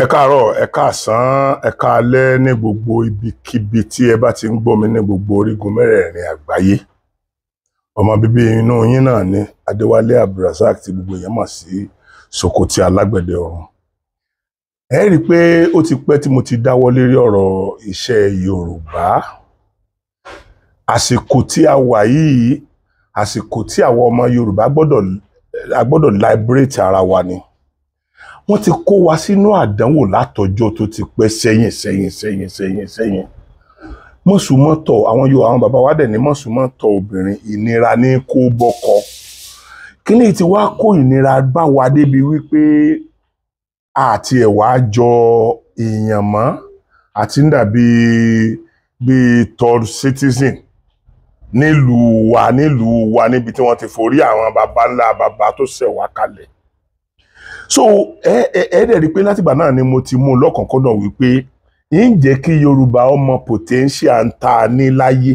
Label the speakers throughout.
Speaker 1: Ẹ káàárọ̀, ẹ káàsán, ẹ káalẹ́ ní gbogbo ibikíbi tí ẹ bá ti ń gbọ́ mi ní gbogbo orígun mẹ́rẹ̀ẹ̀rin àgbáyé. Ọmọ bíbí inú yín náà ni Adéwálé Abdulrasaq tí gbogbo èèyàn mọ̀ sí SOKOTI alágbẹ̀dẹ ọ̀run. Ẹ rí i pé ó ti pẹ́ tí mo ti dáwọ́ lérí ọ̀rọ̀ iṣẹ́ Yorùbá. Àsìkò tí a wà yìí, àsìkò tí àwọn ọmọ Yorùbá gbọ́dọ̀ liberate ara wa ni. Wọ́n ti kó wa sínú àdánwò látọjọ́ tó ti pẹ́ sẹ́yìn. Mọ̀sùmọ́tọ̀ àwọn bàbá wa dẹ̀ ní mọ̀sùmọ́tọ̀ obìnrin ìnira ní kó bọ́kọ. Kíní tí wá kó ìnira bá wa débi wípé àti ẹ̀wà jọ èèyàn mọ́ àti ń dàbí third citizen nílùú wa níbi tí wọ́n ti forí àwọn baba ńlá baba tó ṣẹ̀ wá kalẹ̀. So ẹ dẹ̀ rí pé látìgbà náà ni mo ti mú lọ́kànkọ́dọ̀ wípé ń jẹ́ kí Yorùbá ọmọ potential ń ta ní láyé.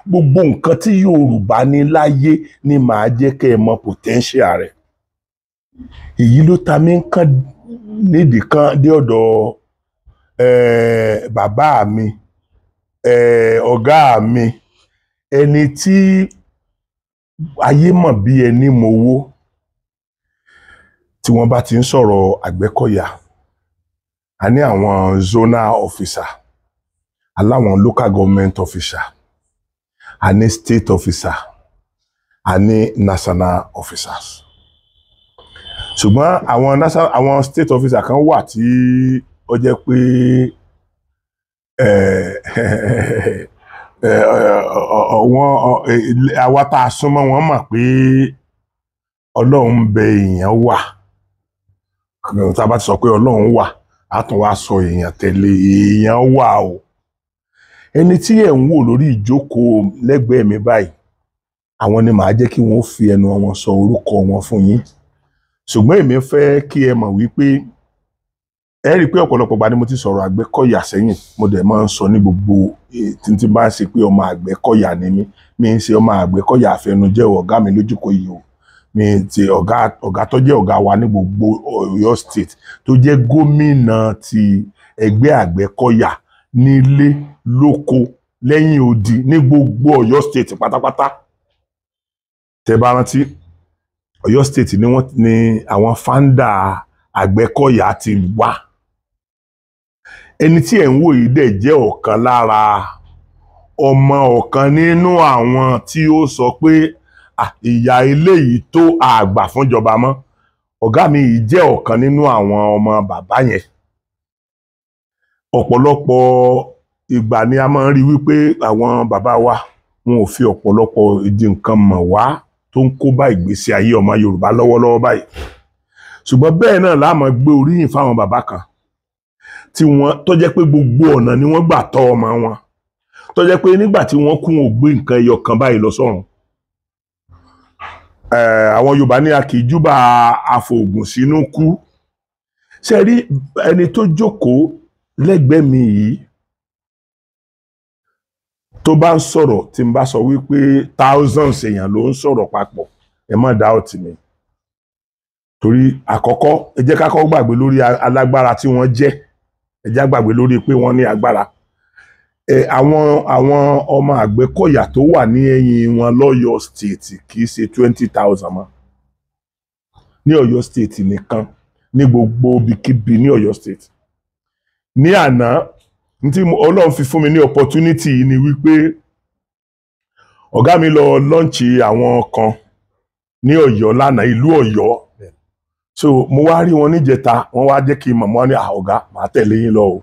Speaker 1: Gbogbo nǹkan tí Yorùbá ní láyé ni màá jẹ́ kẹ́ ẹ mọ potential rẹ̀. Èyí ló ta mí ń kàn nídìí kan dé ọ̀dọ̀ bàbá mi, ọ̀gá mi, ẹni tí ayé mọ̀ bí ẹni mowó. Tí wọ́n bá ti ń sọ̀rọ̀ Agbekoya, a ní àwọn zonal officer, aláwọn local government officer, a ní state officer, a ní national officers. Ṣùgbọ́n àwọn state officer kan wà tí ó jẹ́ pé àwa tá a súnmọ́ wọn mọ̀ pé Ọlọ́run ń bẹ èèyàn wà. Tá a bá ti sọ pé Ọlọ́run wà, a tún wá sọ èèyàn tẹ̀lé èèyàn wà o. Ẹni tí ẹ̀ ń wò lórí ìjókòó lẹ́gbẹ̀ẹ́ mi báyìí, àwọn ni màá jẹ́ kí wọ́n fi ẹnu wọn sọ orúkọ wọn fún yín. Ṣùgbọ́n èmi fẹ́ kí ẹ mọ̀ wípé ẹ rí i pé ọ̀pọ̀lọpọ̀ bá ní mo ti sọ̀rọ̀ Agbekoya sẹ́yìn, mo dẹ̀ máa ń sọ ní gbogbo tí bá ń ṣe pé ọmọ Agbekoya ni mí, mi ń ṣe ọmọ Agbekoya àfẹnujẹ́ ọ̀gá mi lójúkọ yìí o. Mi ti ọ̀gá tó jẹ́ ọ̀gá wa ní gbogbo Ọ̀yọ́ state tó jẹ́ gómìnà ti ẹgbẹ́ Agbekoya nílé lóko lẹ́yìn odi ní gbogbo Ọ̀yọ́ state pátápátá. Tẹ́ bá rántí Ọ̀yọ́ state ni àwọn founder Agbekoya ti wá. Ẹni tí ẹ̀ ń wò yìí dẹ̀ jẹ́ ọ̀kan lára ọ̀kan nínú àwọn tí ó sọ pé ìyá eléyìí tó àgbà fúnjọba mọ́. Ọ̀gá mi yìí jẹ́ ọ̀kan nínú àwọn ọmọ bàbá yẹn. Ọ̀pọ̀lọpọ̀ ìgbà ni a máa ń rí wípé àwọn bàbá wa wọn ò fi ọ̀pọ̀lọpọ̀ ìdí nǹkan mọ̀ wá tó ń kó bá ìgbésí ayé ọmọ Yorùbá lọ́wọ́lọ́wọ́ báyìí. Ṣùgbọ́n bẹ́ẹ̀ náà la máa gbé oríyìn fáwọn bàbá kan tó jẹ́ pé gbogbo ọ̀nà ni wọ́n gbà tọ́ ọmọ wọn. Tó jẹ́ pé nígbà tí wọ́n kú wọn ò gbé nǹkan ẹyọ kan báyìí lọ sọ́run. Àwọn Yorùbá ní a kì í júbà àfògùn sínú kú. Ṣé rí ẹni tó jókòó lẹ́gbẹ̀ẹ́ mi yìí tó bá ń sọ̀rọ̀ tí n bá sọ wípé thousands èèyàn ló ń sọ̀rọ̀ papọ̀, ẹ má doubt mi. Torí àkọ́kọ́ ẹ jẹ́ ká kọ́kọ́ gbàgbé lórí alágbára tí wọ́n jẹ́, ẹ jẹ́ gbàgbé lórí pé wọ́n ní agbára. Àwọn ọmọ Agbekoya tó wà ní ẹ̀yìn wọn lọ́yọ́ state kì í ṣe 20,000 mọ́. Ní Ọ̀yọ́ state nìkan, ní gbogbo ibikíbi ní Ọ̀yọ́ state. Ní àná tí Ọlọ́run fi fún mi ní opportunity ni wípé ọ̀gá mi lọ lọ́ǹchì àwọn kan ní Ọ̀yọ́ lánàá, ìlú Ọ̀yọ́. So mo wá rí wọn níjẹta, wọ́n wá jẹ́ kí n mọ̀ mọ́ ní ọ̀gá màá tẹ̀lé yín lọ o.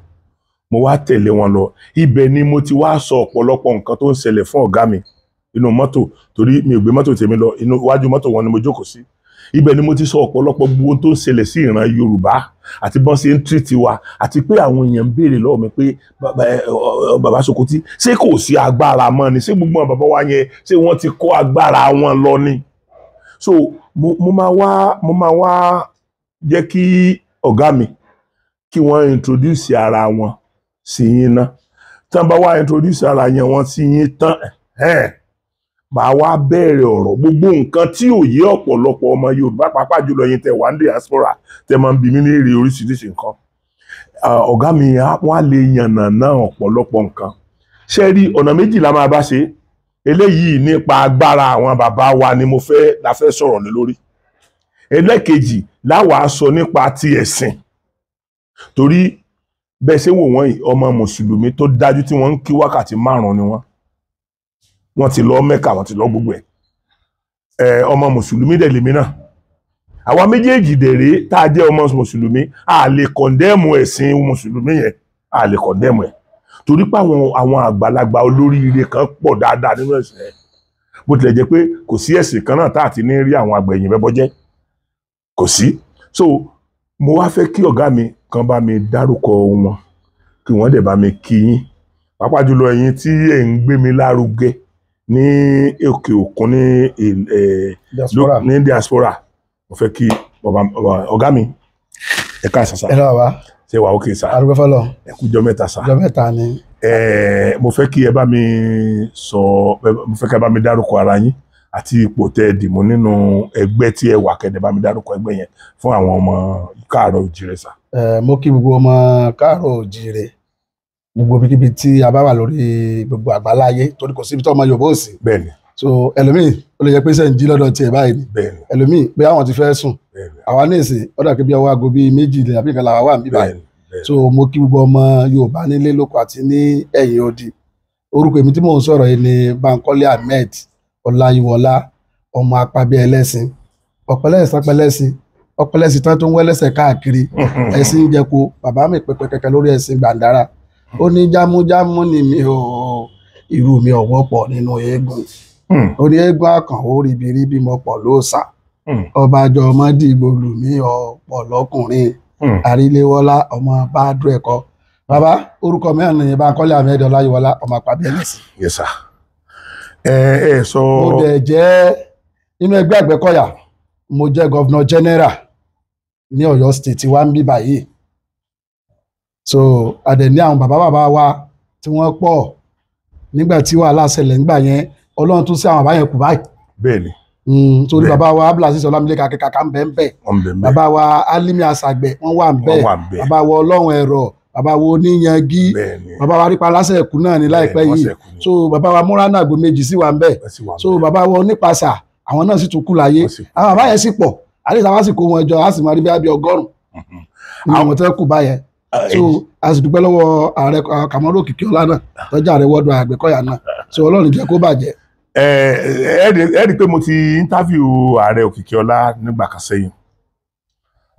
Speaker 1: Mo wá tẹ̀lé wọn lọ. Ibẹ̀ ni mo ti wá sọ ọ̀pọ̀lọpọ̀ nǹkan tó ń ṣẹlẹ̀ fún ọ̀gá mi inú mọ́tò, torí mi ò gbé mọ́tò tèmi lọ, iwájú mọ́tò wọn ni mo jókòó sí. Ibẹ̀ ni mo ti sọ ọ̀pọ̀lọpọ̀ gbogbo tó ń ṣẹlẹ̀ sí ìran Yorùbá àti bọ́n ṣe ń tírìtì wa, àti pé àwọn èèyàn ń béèrè lọ́wọ́ mi pé bàbá SOKOTI ṣé kò sí agbára mọ́ ni, ṣé gbogbo àwọn bàbá wa yẹn ṣé wọ́n ti kó agbára wọn lọ ni. So mo máa wá jẹ́ kí ọ̀gá mi kí wọ́n introduce ara wọn sí yín ná. Tí wọ́n bá wá introduce ara yẹn wọn sí yín tán, màá wá bẹ̀rẹ̀ ọ̀rọ̀ gbogbo nǹkan tí ò yé ọ̀pọ̀lọpọ̀ ọmọ Yorùbá pàápàá jùlọ yín tẹ́ wà ní diaspora tẹ́ máa ń bi mí ní èrè oríṣiríṣi nǹkan. ọ̀gá mi wọ́n á lè yànnà náà ọ̀pọ̀lọpọ̀ nǹkan ṣe rí ọ̀nà méjì la máa bá ṣe eléyìí nípa agbára àwọn bàbá wa ni la fẹ́ sọ̀rọ̀ lé lórí ẹlẹ́kejì láwàá sọ nípa ti ẹ̀sìn torí bẹ́ẹ̀ ṣe wò wọ́n ọmọ mùsùlùmí tó dájú tí wọ́n ń kí wákàtí 5 ni wọ́n ti lọ Mẹ́kà wọ́n ti lọ gbogbo ẹ̀ ọmọ mùsùlùmí dẹ̀ lèmi náà àwa méjèèjì dẹ̀rẹ́ tá a jẹ́ ọmọ mùsùlùmí a lè kọ̀ndẹ́mù ẹ̀sìn mùsùlùmí yẹn a lè kọ̀ndẹ́mù ẹ̀ torí pé àwọn àgbàlagbà olóríire kan pọ̀ dáadáa nínú ẹ̀sìn ẹ̀ bó tilẹ̀ jẹ́ pé kò sí ẹ̀sìn kan náà tá a ti ní rí àwọn àgbẹ̀yìn bẹ́bọ́ jẹ́ kò sí so mo wá fẹ́ kí ọ̀gá mi kan bá mi dárúkọ wọn kí wọ́n dẹ̀ bá mi kí yín pàápàá jùlọ ẹ̀yin tí ẹ̀ ń gbé mi lárugẹ ní òkè òkun ní diaspora mo fẹ́ kí ọ̀gá mi ẹ̀ka àṣàṣà
Speaker 2: ẹ lọ́wọ́
Speaker 1: ṣe wà ókè sá
Speaker 2: arúgbó fọlọ
Speaker 1: ẹ̀kújọ́ mẹ́ta sá
Speaker 2: ọjọ́ mẹ́ta ni.
Speaker 1: mo fẹ́ kí ẹ bá mi mo fẹ́ kí ẹ bá mi dárúkọ ara yín àti ipò tẹ́ ẹ dìmú nínú ẹgbẹ́ tí ẹ wà kẹ́dẹ̀ bá mi dárúkọ ẹgbẹ́ yẹn fún àwọn ọmọ káàárọ̀ òjìrè sá.
Speaker 2: mo kí gbogbo ọmọ káàárọ̀ òjìrè gbogbo ibikíbi tí a bá wà lórí gbogbo àgbáláyé torí kò síbi tó ọmọ Yorùbá ò sí.
Speaker 1: bẹ́ẹ̀ni.
Speaker 2: so ẹlòmíì ó lè jẹ pé sẹ́yìn jí lọ́dọ̀ tiẹ̀ báyìí ni.
Speaker 1: bẹ́ẹ̀ni.
Speaker 2: ẹlòmíì pé àwọn ti fẹ́ sùn.
Speaker 1: bẹ́ẹ̀ni.
Speaker 2: àwa ní ìsìn ọ̀dà kí bí ọwọ́ aago bíi 2 àbí nǹkan làwa wà níbí báyìí.
Speaker 1: bẹ́ẹ̀ni.
Speaker 2: so mo kí gbogbo ọmọ Yorùbá nílé lóko àti ní ẹ̀yìn odi orúkọ èmi tí mò ń sọ̀rọ̀ yìí ni Bankole Ahmed Ọláyíwọlá ọmọ apábí ẹlẹ́sìn ọ̀pẹ̀lẹ́sìn tán tó ń wẹ́lẹ́sẹ̀ káàkiri ẹ̀sìn ń jẹko bàbá mi pẹpẹ kẹkẹ lórí ẹ̀sìn gbàǹdára ó ní jámújámú ni mi ò irú mi ọ̀wọ́ pọ̀ nínú eégún ó ní eégún àkànwó ribiribi mọ pọ̀ lóòsà ọbàjọ ọmọdé ìgbòlù mi ọ̀pọ̀ lọ́kùnrin àríléwọlá ọmọ bàdúrà ẹ̀kọ́ bàbá orúkọ mẹ́rin ní Bankole Ahmed Ọláyíwọlá ọmọ apábí ẹlẹ́sìn.
Speaker 1: Yes sir. Sọ.
Speaker 2: mo dẹ̀ jẹ́ nínú ẹgbẹ́ Àgbẹ̀kọ̀yà mo jẹ́ governor general ní Ọ̀yọ́ state wa ń bí báyìí so àdẹ̀ ní àwọn bàbá wa tí wọ́n pọ̀ nígbà tí wàhálà ṣẹlẹ̀ nígbà yẹn Ọlọ́run tún sí àwọn bàbá yẹn kù báyìí.
Speaker 1: bẹ́ẹ̀ni.
Speaker 2: torí bàbá wa Abdulaziz Ọlámilékan Akínkaka ń bẹ ń bẹ bàbá wa Alimi Asagbe wọ́n wà ń bẹ bàbá wa Ọlọ́run ẹ̀rọ bàbá wa Oníyangi bàbá wa Rípa Lásẹ̀kú náà ní láìpẹ́ yìí so bàbá wa Múránà Àgbòméjì sí wà ń bẹ so bàbá wa Onípasà àwọn náà sì tún kú láyé àwọn bàbá yẹn sì pọ̀ àdéhùn àwọn sì kó wọn jọ á sì máa rí bí 100 ní àwọn tó kù báyẹn so a sì dúpẹ́ lọ́wọ́ ààrẹ Kàmọ́rù Òkìkíọlá náà tọ́jú ààrẹ wọ́ọ̀dù Àgbẹ̀kọ̀yà náà so Ọlọ́run jẹ́ kó bàjẹ́.
Speaker 1: ẹ rí i pé mo ti interview ààrẹ Òkìkíọlá nígbà kan sẹ́yìn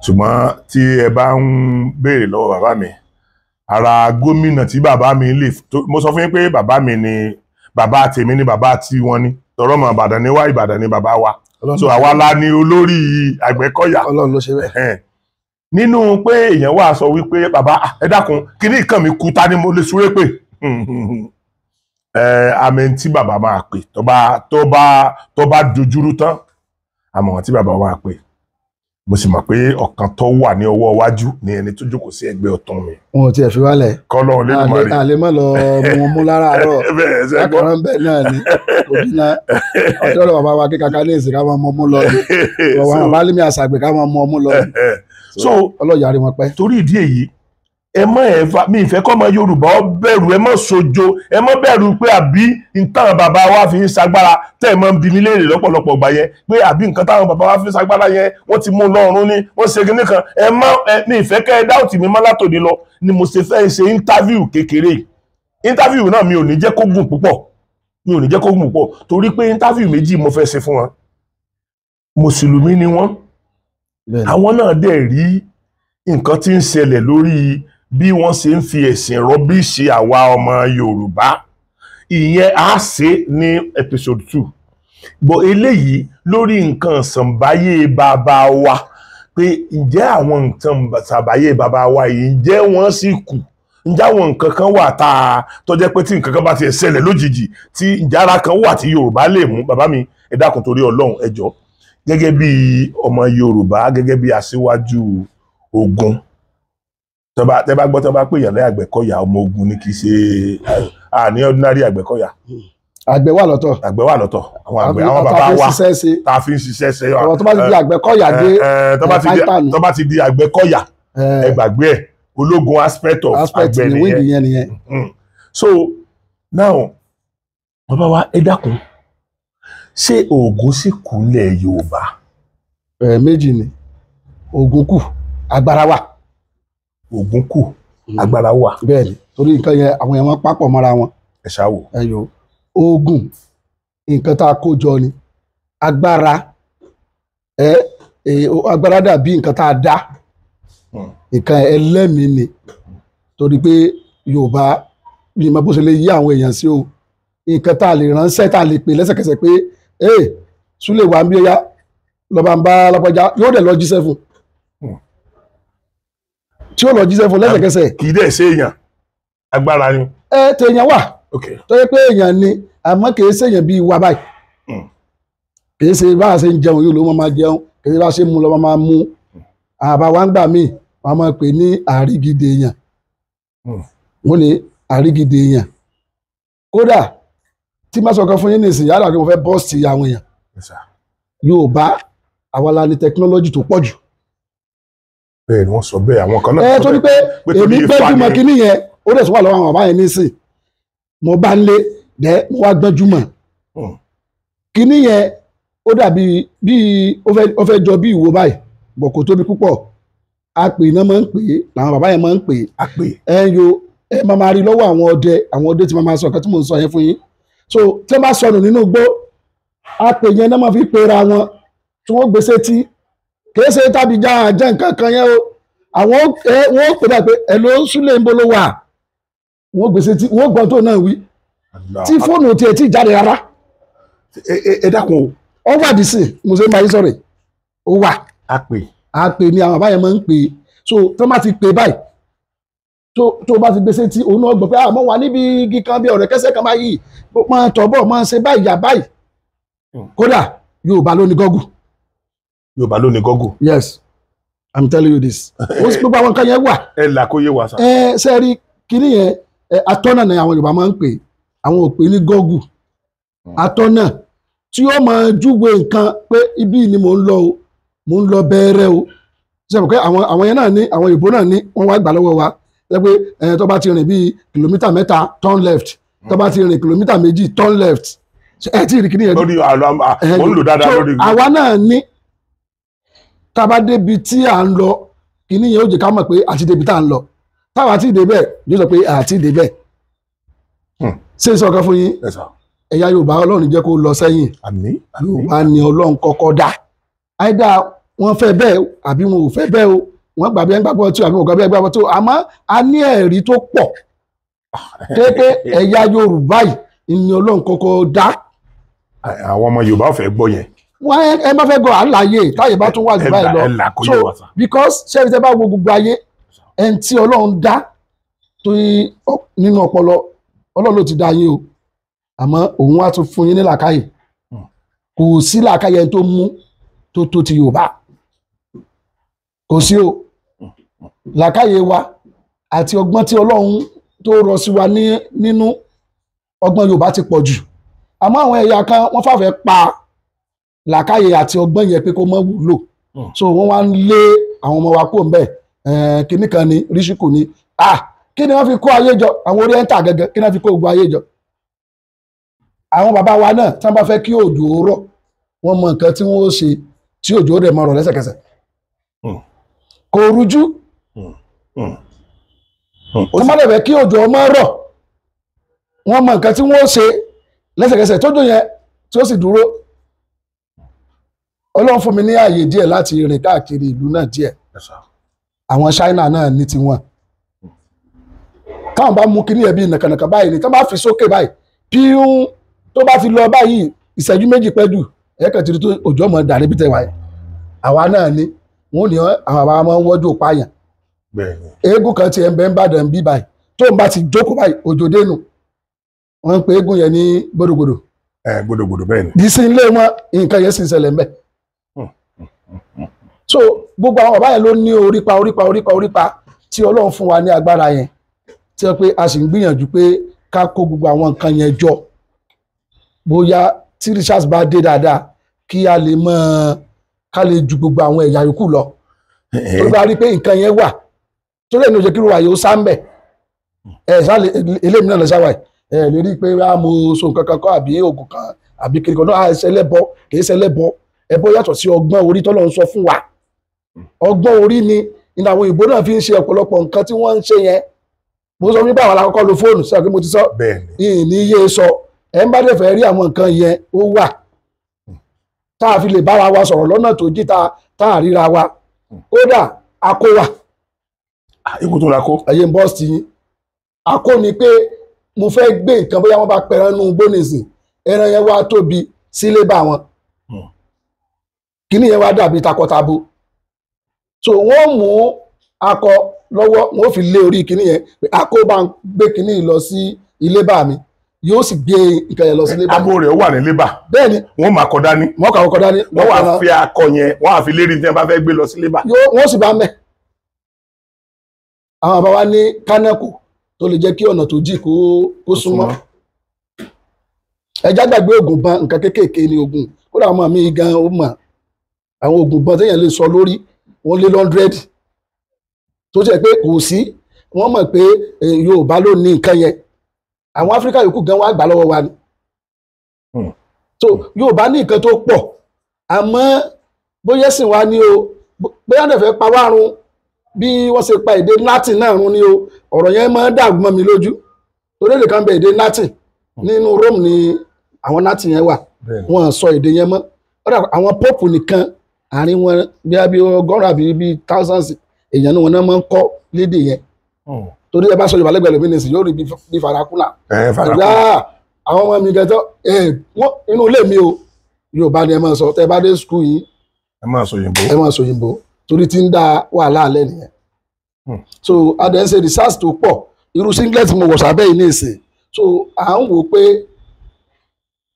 Speaker 1: ṣùgbọ́n tí ẹ bá ń béèrè lọ́wọ́ bàbá mi ara gómìnà tí bàbá mi lè mo sọ fún yín pé bàbá mi ni bàbá tèmi ni bàbá tí wọ́n ní tọrọ mọ Ìbàdàn ní wá Ìbàdàn ní bàbá wa so àwa la ní olórí Àgbẹ̀kọ̀yà. Ọlọ́run ló ṣe bẹ́ẹ̀. nínú pé èèyàn wà sọ wípé bàbá ẹ dákun kíní ìkàn mi kú ta ni mo lè súré pé àmì tí bàbá máa pè tó bá dojúrú tán àmọ́ tí bàbá máa pè mo sì mọ̀ pé ọ̀kan tó wà ní ọwọ́ iwájú ni ẹni tó jókòó sí ẹgbẹ́ ọ̀tún mi.
Speaker 2: wọn ò tiẹ̀ fi wálẹ̀.
Speaker 1: kọ́lọ́ nínú mọ́rí.
Speaker 2: àlè mọ́ lọ mú láràárọ̀ lákàrán bẹ́ẹ̀ náà ni òbí náà ọjọ́ bàbá wa Akínkaka ní ìsìn ká máa mọ ọmú lọ ni bàbá Alimi Asagbe ká máa mọ ọmú lọ ni. so ọlọ́yà rí wọn pẹ́.
Speaker 1: torí ìdí èyí ẹ mọ mi ìfẹ́ kọ́ ọmọ Yorùbá ọ bẹ̀rù ẹ mọ sojo ẹ mọ bẹ̀rù pé àbí nǹkan bàbá wa fi ń sagbára tẹ́ ẹ mọ bí mi léèrè lọ́pọ̀lọpọ̀ gbà yẹn pé àbí nǹkan táwọn bàbá wa fi ń sagbára yẹn wọ́n ti mú lọ́rùn ní wọ́n ṣe kíní kan ẹ mọ mi ìfẹ́ kẹ́ ẹ dáùtì mi mọ́ látòdì lọ ni mo ṣe fẹ́ ṣe interview kékeré interview náà mi ò ní jẹ́ kó gùn púpọ̀ torí pé interview méjì mo fẹ́ ṣe fún wọn mùsùlùmí ni wọ́n àwọn náà dẹ̀ rí nǹkan tí ń ṣẹlẹ̀ lórí bí wọ́n ṣe ń fi ẹ̀sìn rọ́bìṣì àwa ọmọ Yorùbá ìyẹn á ṣe ní episode 2 bọ̀ eléyìí lórí nǹkan ṣàǹbáyé bàbá wa pé ǹjẹ́ àwọn nǹkan ṣàǹbáyé bàbá wa yìí ǹjẹ́ wọ́n sì kù ǹjẹ́ àwọn nǹkan kan wà tá a tó jẹ́ pé tí nǹkan kan bá ti ṣẹlẹ̀ lójijì tí ìjára kan wà tí Yorùbá lè mú bàbá mi ẹ dákun torí Ọlọ́run ẹ jọ̀ọ́ gẹ́gẹ́ bí ọmọ Yorùbá gẹ́gẹ́ bí aṣíwájú ogun tẹ́ bá gbọ́ tẹ́ bá pè yàn lẹ́ Àgbẹ̀kọ̀yà ọmọ ogun ni kì í ṣe ní ordinary Àgbẹ̀kọ̀yà.
Speaker 2: àgbẹ̀ wà lọ́tọ̀.
Speaker 1: àgbẹ̀ wà lọ́tọ̀ àwọn àgbẹ̀ àwọn bàbá wa tá a fi ń ṣiṣẹ́ ṣe.
Speaker 2: ọ̀rọ̀ tó bá ti di Àgbẹ̀kọ̀yà dé
Speaker 1: tó bá ti di Àgbẹ̀kọ̀yà ẹ gbàgbé ẹ̀ ológun aspect of àgbẹ̀
Speaker 2: ni wíńdì yẹn nìyẹn.
Speaker 1: So now bàbá wa ẹ dákun ṣé Ògún sì kú lẹ̀ Yorùbá.
Speaker 2: Méjì ni Ògún kù agbára wà.
Speaker 1: Ògún kù agbára wà.
Speaker 2: bẹ́ẹ̀ ni torí nǹkan yẹn àwọn yẹn wọ́n papọ̀ mọ́ra wọn.
Speaker 1: ẹ ṣáwò.
Speaker 2: ẹyọ Ògún nǹkan tá a kó jọ ni agbára agbára dàbí nǹkan tá a dá nǹkan ẹlẹ́mìí ni torí pé Yorùbá bí mo bó ṣe lè yí àwọn èèyàn sí o nǹkan tá a lè ránṣẹ́ tá a lè pè lẹ́sẹ̀kẹsẹ̀ pé Súlè wà ń bí ẹyá lọ́ba ń bá lápájá yóò dẹ̀ lọ jíṣẹ́ fún tí ó lọ jíṣẹ́ fún lẹ́sẹ̀kẹsẹ̀.
Speaker 1: kì í dẹ̀ ṣe èèyàn agbára ni.
Speaker 2: tèèyàn wà tó yẹ pé èèyàn ni àmọ́ kì í ṣèèyàn bíi wa báyìí kì í ṣe bá a ṣe ń jẹun yóò ló máa jẹun kì í ṣe bá a ṣe ń mu lọ́wọ́ máa mú àbá wa ń gbà míì wọ́n máa pè ní àrígidè èèyàn wọ́n ní àrígidè èèyàn kódà tí má sọ kan fún yín nìsín yàrá kí mo fẹ́ bọ́ọ̀sì àwọn èèyàn Yorùbá àwa la ní tẹkinọ́lọ́jì tó pọ̀ jù.
Speaker 1: bẹ́ẹ̀ ni wọ́n sọ bẹ́ẹ̀ àwọn kan náà.
Speaker 2: torí pé èmi gbẹ́júmọ̀ kínní yẹn ó dẹ̀ tó wà lọ́wọ́ àwọn bàbá yẹn nísìn mo bá ń lé dẹ́ mo wá gbẹ́júmọ̀ kínní yẹn ó dàbí ó fẹ́ jọ bí ìwo báyìí bọ̀ kò tóbi púpọ̀ àpè iná máa ń pè é làwọn bàbá yẹn máa ń pè é ẹ máa rí lọ́wọ́ àwọn ọdẹ tí máa sọ nǹkan tí mò ń sọ yẹn fún yín so tí wọ́n bá sọnù nínú igbó àpè yẹn náà máa fi pera wọn tí wọ́n gbèsè tí kìí ṣe tàbí já àjẹ́ nǹkan kan yẹn o àwọn wọ́n pè dà pé ẹ̀ ló Súlè ń bolo wà wọ́n gbèsè tí wọ́n gbọ́n tó náà wí tí fóònù tiẹ̀ tí jáde rárá.
Speaker 1: ẹ dákun o.
Speaker 2: ọ wà dì sí mo ṣe máa yí sọ̀rọ̀ ó wà. àpè ni àwọn àbáyẹn máa ń pè so tó má ti pè báyìí tó bá ti gbèsè tí òun náà gbọ́ pé àmọ́ wà níbi igi kan bí ọ̀rẹ́ kẹsẹ̀ kan báyìí máa tọ̀ bọ̀ máa ṣe báyìí yà báyìí kódà Yorùbá ló ní Google.
Speaker 1: Yorùbá ló ní Google.
Speaker 2: Yes, I'm telling you this. ó sì gbogbo àwọn nǹkan yẹn wà.
Speaker 1: ẹ là kó yé wa sá.
Speaker 2: ṣe rí kíní yẹn atọ́nà ni àwọn Yorùbá máa ń pè àwọn ò pè ní Google atọ́nà tí ó máa júwe nǹkan pé ibi ni mò ń lọ o mò ń lọ bẹ́ẹ̀rẹ̀ o ṣe pé àwọn yẹn náà ní àwọn Yorùbá náà ní wọ́n wá gbà lọ́wọ́ wa pé tó bá ti rìn bíi kìlómítà 3 turn left tó bá ti rìn kìlómítà 2 turn left ẹ tí ì rí kíní yẹn.
Speaker 1: lórí mo ń lò dáadáa lórí.
Speaker 2: àwa náà ní tá a bá débi tí à ń lọ kíní yẹn ó jẹ́ ká mọ̀ pé àti débi tá à ń lọ táwa ti débẹ̀ yóò sọ pé àti débẹ̀ ṣé n sọ kan fún yín ẹ̀yà Yorùbá Ọlọ́run jẹ́ kó lọ sẹ́yìn Yorùbá ni Ọlọ́run kọ́kọ́ dá àìdá wọ́n fẹ́ bẹ́ẹ̀ àbí wọn ò fẹ́ bẹ́ẹ̀ o wọ́n gbàgbé ẹ̀ ń gbàgbọ́ tí àbí wọn gbàgbé ẹ̀ gbàgbọ́ tó àmọ́ a ní ẹ̀rí tó pọ̀ kéèké ẹ̀yà Yorùbá yìí ni Ọlọ́run kọ́kọ́ dá.
Speaker 1: àwọn ọmọ Yorùbá ò fẹ́ gbọ́ yẹn.
Speaker 2: wọ́n ẹ má fẹ́ gbọ́ àlàyé táyé bá tún wà jù báyìí lọ so because ṣé ẹ bá wo gbogbo ayé ẹni tí Ọlọ́run dá tó nínú ọpọlọ Ọlọ́run ló ti dá yín o àmọ́ òun wá tún fún yín ní làákàyè kò sí làákàyè tó mú tó ti Yorùbá kò sí o làákàyè wa àti ọgbọ́n tí Ọlọ́run tó rọ sí wa nínú ọgbọ́n Yorùbá ti pọ̀ jù àmọ́ àwọn ẹ̀yà kan wọ́n fàfẹ́ pa làákàyè àti ọgbọ́n yẹn pé kó mọ́ wúlò so wọ́n wá ń lé àwọn ọmọ wa kó ń bẹ̀ kíní kan ni ríṣíkù ni kí ni wọ́n fi kó ayé jọ àwọn oriental gẹ́gẹ́ kí ni wọ́n fi kó gbogbo ayé jọ àwọn bàbá wa náà tí wọ́n bá fẹ́ kí òjò rọ̀ wọ́n mọ nǹkan tí wọ́n ó ṣe tí òjò rẹ̀ máa rọ̀ lẹ́sẹ̀kẹsẹ̀ kò rújú wọ́n má lè fẹ́ kí òjò ọmọ rọ̀ wọ́n mọ nǹkan tí wọ́n ó ṣe lẹ́sẹ̀kẹsẹ̀ tójò yẹn tí ó sì dúró Ọlọ́run fún mi ní ààyè díẹ̀ láti rìn káàkiri ìlú náà díẹ̀ àwọn China náà ní tiwọn káwọn bá mú kíní ẹbí nàkànàkà báyìí ni tí wọ́n bá fi sókè báyìí píún tó bá fi lọ báyìí ìṣẹ́jú méjì pẹ́jù ẹ̀ẹ́kẹ̀ tí tó òjò ọmọ dàrí bí tẹ̀wáyé àwa náà ní wọ́n ní àwọn àwa máa ń wọ́jú pààyàn eégún kan ti ẹ̀ ń bẹ́ ń bàdàn bí báyìí tó ń bá ti jókòó báyìí òjò dénú wọ́n ń pe eégún yẹn ní gbódògbòdò
Speaker 1: gbódògbòdò bẹ́ẹ̀ ni
Speaker 2: bí sí ilé wọn nǹkan yẹn sì ń ṣẹlẹ̀ ń bẹ̀ so gbogbo àwọn bàbá yẹn ló ní orípa tí Ọlọ́run fún wa ní agbára yẹn tí wọ́n pé a sì ń gbìyànjú pé ká kó gbogbo àwọn nǹkan yẹn jọ bóyá tí Richard bá dé dáadáa kí a lè ká lè ju gbogbo àwọn ẹ̀yà yòókù lọ tó bá rí pé nǹkan yẹn wà torí ẹni ò jẹ́ kí ruwa yóò sá ń bẹ̀ sálẹ̀ eléyìí náà lọ sáwà lè rí i pé mo so nǹkan kan kọ́ àbí oògùn kan àbí kiri kan náà ṣẹlẹ́bọ kì í ṣẹlẹ́bọ ẹbọ yàtọ̀ sí ọgbọ́n orí tọ́lọ́ ń sọ fún wa ọgbọ́n orí ni ní àwọn òyìnbó náà fi ń ṣe ọ̀pọ̀lọpọ̀ nǹkan tí wọ́n ń ṣe yẹn mo sọ wípé àwọn alákọ̀ọ́kọ́ lo fóònù sí àgbẹ̀ mo ti sọ ní iye sọ ẹ̀ ń bá dẹ̀ fẹ́ rí àwọn nǹkan yẹn ó wà tá a fi lè bára wa sọ̀rọ̀ lọ́nà tó jí tá a ríra wa kódà akó wà.
Speaker 1: ikú tó la kó.
Speaker 2: ẹyẹ ń bọ́ sí i akó ni pé mo fẹ́ gbé nǹkan bóyá wọ́n bá pẹran nú bónìsì ẹran yẹn wá tóbi sílé bá wọn kíní yẹn wá dàbí takọtabo so wọ́n mú akọ lọ́wọ́ wọ́n fi lé orí kíní yẹn akó bá ń gbé kíní lọ sí ilé bá mi yóò sì gbé nǹkan yẹn lọ sí ilé bá mi. abo rẹ̀ wà ní ilé bá. bẹ́ẹ̀ni
Speaker 1: wọ́n máa kọ dání.
Speaker 2: wọ́n kà kọ dání.
Speaker 1: wọ́n wá fi akọ yẹn wọ́n á fi lérí tí wọ́n bá fẹ́ gbé lọ sí ilé bá.
Speaker 2: wọ́n sì bá mẹ́. àwọn àbá wa ní kánákò tó lè jẹ́ kí ọ̀nà tó jì kó súnmọ́. ẹja gbàgbé oògùn ban nǹkan kéékèèké ni oògùn kódà ọmọ mi gan ó mọ̀ àwọn oògùn ban téèyàn lè sọ lórí wọ́n lé 100 tó jẹ́ pé kò sí wọ́n mọ̀ pé Yorùbá ló ní nǹkan yẹn àwọn Áfíríkà yòókù gan wá gbà lọ́wọ́ wa ni so Yorùbá ní nǹkan tó pọ̀ àmọ́ bóyá sìn wá ní o bóyá dẹ̀ fẹ́ pa wá run bí wọ́n ṣe pa èdè Latin náà run ní o ọ̀rọ̀ yẹn máa ń dàgbù mọ́ mi lójú torí èdè kan bẹ èdè Latin nínú Rome ni àwọn Latin yẹn wà wọ́n sọ èdè yẹn mọ́ àwọn pope nìkan àárín wọn bí ọgọ́rùn-ún àbí bí thousands èèyàn ní wọn náà máa ń kọ́ lédè yẹn torí ẹ bá sọ Yorùbá lẹ́gbẹ̀ẹ́ lómi nìsín yóò rí bí farakúnà àwọn ọmọ mi gẹ̀tọ́ inú ilé mi o Yorùbá ni ẹ máa sọ tẹ bá dé skul yìí
Speaker 1: ẹ máa sọ òyìnbó
Speaker 2: torí tí ń dá wàhálà alẹ́ nìyẹn so adé ń ṣe research tó pọ̀ irú singlet mo wọ̀ sábẹ́ yìí ní ìsìn so à ń wò pé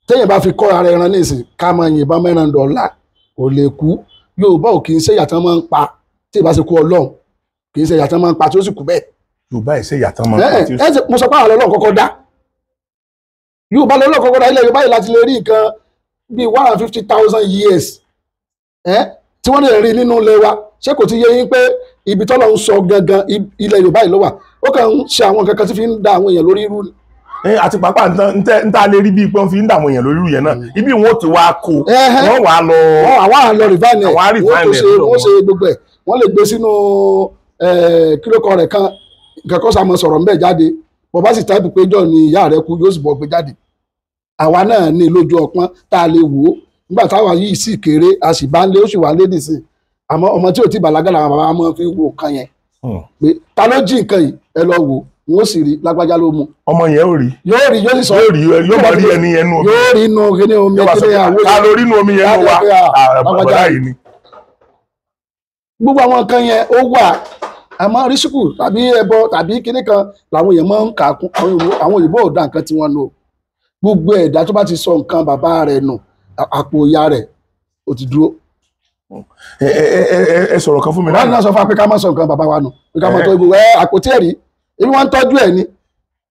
Speaker 2: téèyàn bá fi kọ́ ara ẹran ní ìsìn ká máa yìnbọn mẹ́ran dọ̀la kò lè kú Yorùbá ò kì í ṣe ìyàtọ̀ máa ń pa tí ìbá ṣe kú Ọlọ́run kì í ṣe ìyàtọ̀ máa ń pa tí ó sì kú bẹ́ẹ̀.
Speaker 1: Yorùbá ẹ̀ ṣe ìyàtọ̀ máa ń pa tí ó sì kú.
Speaker 2: mo sọ pé àwọn Ọlọ́run kọ́kọ́ dá Yorùbá lọ́lọ́run kọ́kọ́ dá ilẹ̀ Yorùbá yìí láti lè rí nǹkan bíi 150,000 years tí wọ́n lè rí nínú ilẹ̀ wa ṣé kò ti yé yín pé ibi tọ́lọ̀ ń sọ gangan ilẹ̀ Yorùbá yìí ló wà ó kàn ń ṣe àwọn kankan tí fi ń da àwọn èèyàn lórí irú ni.
Speaker 1: àti pàápàá ń tá lè rí bíi pé wọ́n fi ń da àwọn èèyàn lórí irú yẹn náà ibi wọn ò ti wá kó wọ́n wà á lọ.
Speaker 2: àwọn àlọ́ rìfáìnì ẹ̀ wọ́n ṣe gbogbo ẹ̀ wọ́n lè gbé sínú kílókọ rẹ̀ kan nǹkan kan sàmọ́ sọ̀rọ̀ ńbẹ̀ jáde bọ́ bá sì táìpù pé jọ ni ìyá rẹ̀ kú yóò sì bọ́ gbé jáde àwa náà ní lójú ọpọ́n tá a lè wò ó nígbà táwa yìí sì kéré a sì bá ń lé ó sì wà lédè sí i àmọ́ ọmọ tí ò tí bàlágà làwọn bàbá máa fi wo nǹkan yẹn pé ta ló jí nǹkan yìí ẹ lọ wò wọn ó sì rí lágbájá ló mú.
Speaker 1: ọmọ yẹn ò rí.
Speaker 2: yóò sì sọ
Speaker 1: yóò máa rí ẹni yẹn nù omi.
Speaker 2: yóò rí inú kíní omi kíní àwòrán.
Speaker 1: ká ló rí inú omi yẹn nù wa àbàbàdà yìí ni.
Speaker 2: gbogbo àwọn nǹkan yẹn ó wà àmọ́ rísíkù tàbí ẹbọ tàbí kíní kan làwọn èèyàn máa ń kà kún àwọn òyìnbó ò dá nǹkan tí wọ́n lò gbogbo ẹ̀dá tó bá ti sọ nǹkan bàbá rẹ̀ nù àpò ìyá rẹ̀ ó ti dúró.
Speaker 1: ẹ sọ̀rọ̀ kan fún mi
Speaker 2: láti náà sọ fún wa pé ká má sọ nǹkan bàbá wa nù pé ká má tọ́ ibùdó àpótí ẹ̀rí ibi wọ́n ń tọ́jú ẹ̀ ni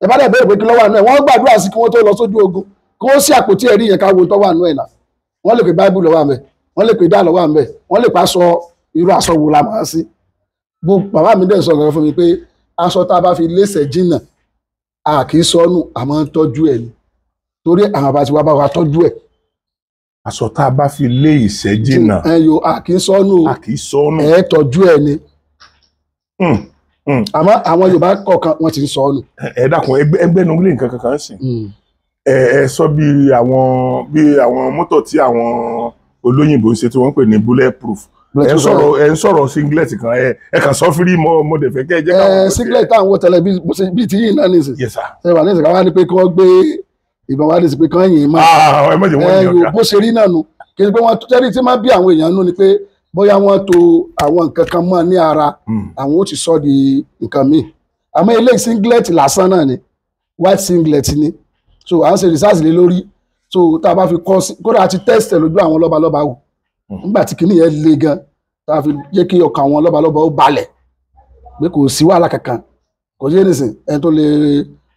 Speaker 2: ẹ bá dẹ̀ bẹ̀rẹ̀ pé kí ló wà nù ẹ̀ wọ́n gbàdúrà sí kí wọ́n tó lọ sójú ogun kí wọ́n sí àpótí ẹ̀rí yẹn ká wo tó wà nù ẹ̀ náà wọ́n lè pè báíbù lọ́wọ́ àmẹ́ wọ́n lè pè dá lọ́wọ́ àmẹ́ wọ́n lè pa aṣọ irú aṣọ wo la máa sí bàbá mi dẹ̀ sọ nǹkan fún mi pé aṣọ tá a bá fi léṣẹ̀ jìnnà a kì í sọnù àmọ́ ń tọ́jú ẹ̀ ni torí àwọn bàbá ti wá bá wa tọ́jú ẹ̀.
Speaker 1: aṣọ tá a bá fi lé ìṣẹ́ jìnnà
Speaker 2: a kì í sọnù ẹ̀ tọ́jú ẹ̀ ni àmọ́ àwọn Yorùbá kọ̀ọ̀kan wọ́n ti ń sọnù.
Speaker 1: ẹ dákun ẹgbẹ́ nu lè nǹkan kankan sìn ẹ sọ bí àwọn mọ́tò tí àwọn olóyìnbó ń ṣe tí wọ́n ń pè ní bulletproof ẹ ń sọ̀rọ̀ singlet kan ẹ kàn sọ fírí mo dẹ̀ fẹ́ kẹ́ ẹ jẹ́ káwọn.
Speaker 2: singlet táwọn wọ tẹ́lẹ̀ bíi ti yìí náà nìsín.
Speaker 1: yes sir.
Speaker 2: ṣe wà nísìnyí káwá ní pé kí wọ́n gbé ìbọn wá ní sí pé kán yìn máa
Speaker 1: ẹ mọ̀jẹ̀ wọ́n yìn ọ̀gá
Speaker 2: bó ṣe rí náà nu kì í ṣe pé wọ́n tẹ́rí tí máa bí àwọn èèyàn nú ni pé bóyá wọ́n to àwọn nǹkan kan mọ́ ní ara àwọn ó ti sọ di nǹkan míì àmọ́ eléyìí singlet lásán náà ni white singlet ni so à ń ṣe research lé lórí so tá a bá fi kọ́ sí kódà àti test ẹ̀ lójú àwọn lọ́balọ́ba wò nígbà tí kìíní yẹn le gan tá a fi jẹ́ kí ọkàn àwọn lọ́balọ́ba ó balẹ̀ pé kò sí wàhálà kankan kò sí ẹnìsìn ẹni tó lè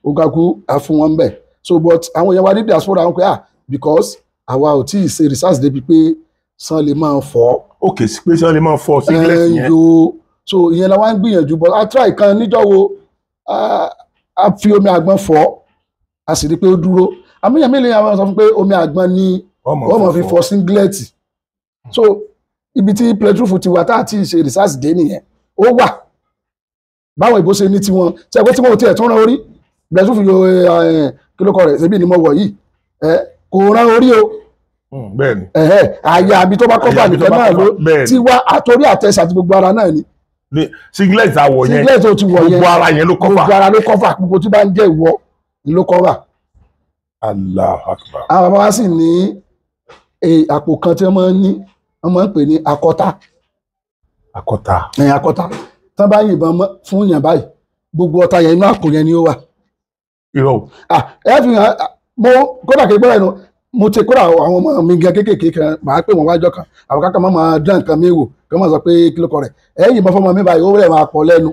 Speaker 2: ogaku àfún wọn bẹ́ẹ̀ so but àwọn èèyàn wa ní diaspora wọn pé because àwa ò tí ì ṣe research débi pé sàn lè máa fọ́.
Speaker 1: ok sí pé sàn lè máa fọ́ singlet yẹn
Speaker 2: so ìyẹn la wá ń gbìyànjú bọ́ a try kan níjọ́ wo a fi omi àgbọn fọ̀ a sì rí pé ó dúró àmúyàn mélòó àwọn sọ fún pé omi àgbọn ni wọ́n mọ̀ fi fọ singlet so ibi tí pletrufu ti wà tá a ti ṣe research dé nìyẹn ó wà báwọn ìbò ṣe ní tiwọn tí ẹgbẹ́ tí wọ́n ti ẹ̀ tún rán orí pletrufu yóò kílókọ rẹ̀ ṣebí ni mo wọ̀ yìí kò rán orí o
Speaker 1: bẹ́ẹ̀ni
Speaker 2: àyà àbí tó bá kọ́fà nìkan náà ló ti wá àtòrí àtẹ̀sà àti gbogbo ara náà ni
Speaker 1: singlet àwọ̀ yẹn
Speaker 2: singlet tó ti wọ̀ yẹn
Speaker 1: gbogbo ara yẹn ló kọ́fà
Speaker 2: gbogbo ara ló kọ́fà gbogbo tí bá ń jẹ́ ìwọ ni ló kọ́fà.
Speaker 1: Allahu Akbar.
Speaker 2: àwọn bàbá wa sì ní àpò kan tí wọ́n máa ń pè ní akọ́tà. Akọ́tà tán bá yìnbọn fún yàn báyìí gbogbo ọta yẹn inú àpò yẹn ni ó wà.
Speaker 1: irọ́
Speaker 2: ẹ fi hàn mo kódà kí gbọ́dọ̀ ẹnu mo ti kódà àwọn ọmọ mi gan kéékèèké kan màá pè wọ́n wájọ́ kan àwọn kákan máa dán nǹkan mi wò kí wọ́n máa sọ pé kí ló kọ rẹ̀ ẹ yìnbọn fọmọ mi báyìí ó rẹ̀ máa pọ̀ lẹ́nu.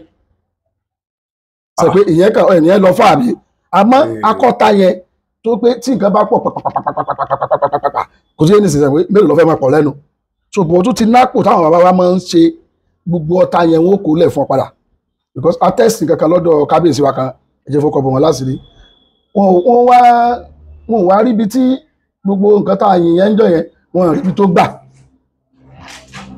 Speaker 2: sọ pé ìyẹn lọ fún àmì àmọ́ akọ́tà yẹn tó pé tí nǹkan bá pọ̀ pàpàpàpàpàpàpàpàpàpà kò sí ẹni sísè mélòó lọ fẹ́ máa pọ̀ lẹ́nu ṣùgbọ́n tó ti nápò táwọn bàbá wa máa ń ṣe gbogbo ọta yẹn wọn kò lẹ̀ fún ọ padà because a test kankan lọ́dọ̀ kábíyèsí wa kan ẹ̀jẹ̀ fọkọ̀ bọ̀ wọn láṣìírí wọn wá ríbi tí gbogbo nǹkan tá a yìn yẹn ń jọ yẹn wọn ríbi tó gbà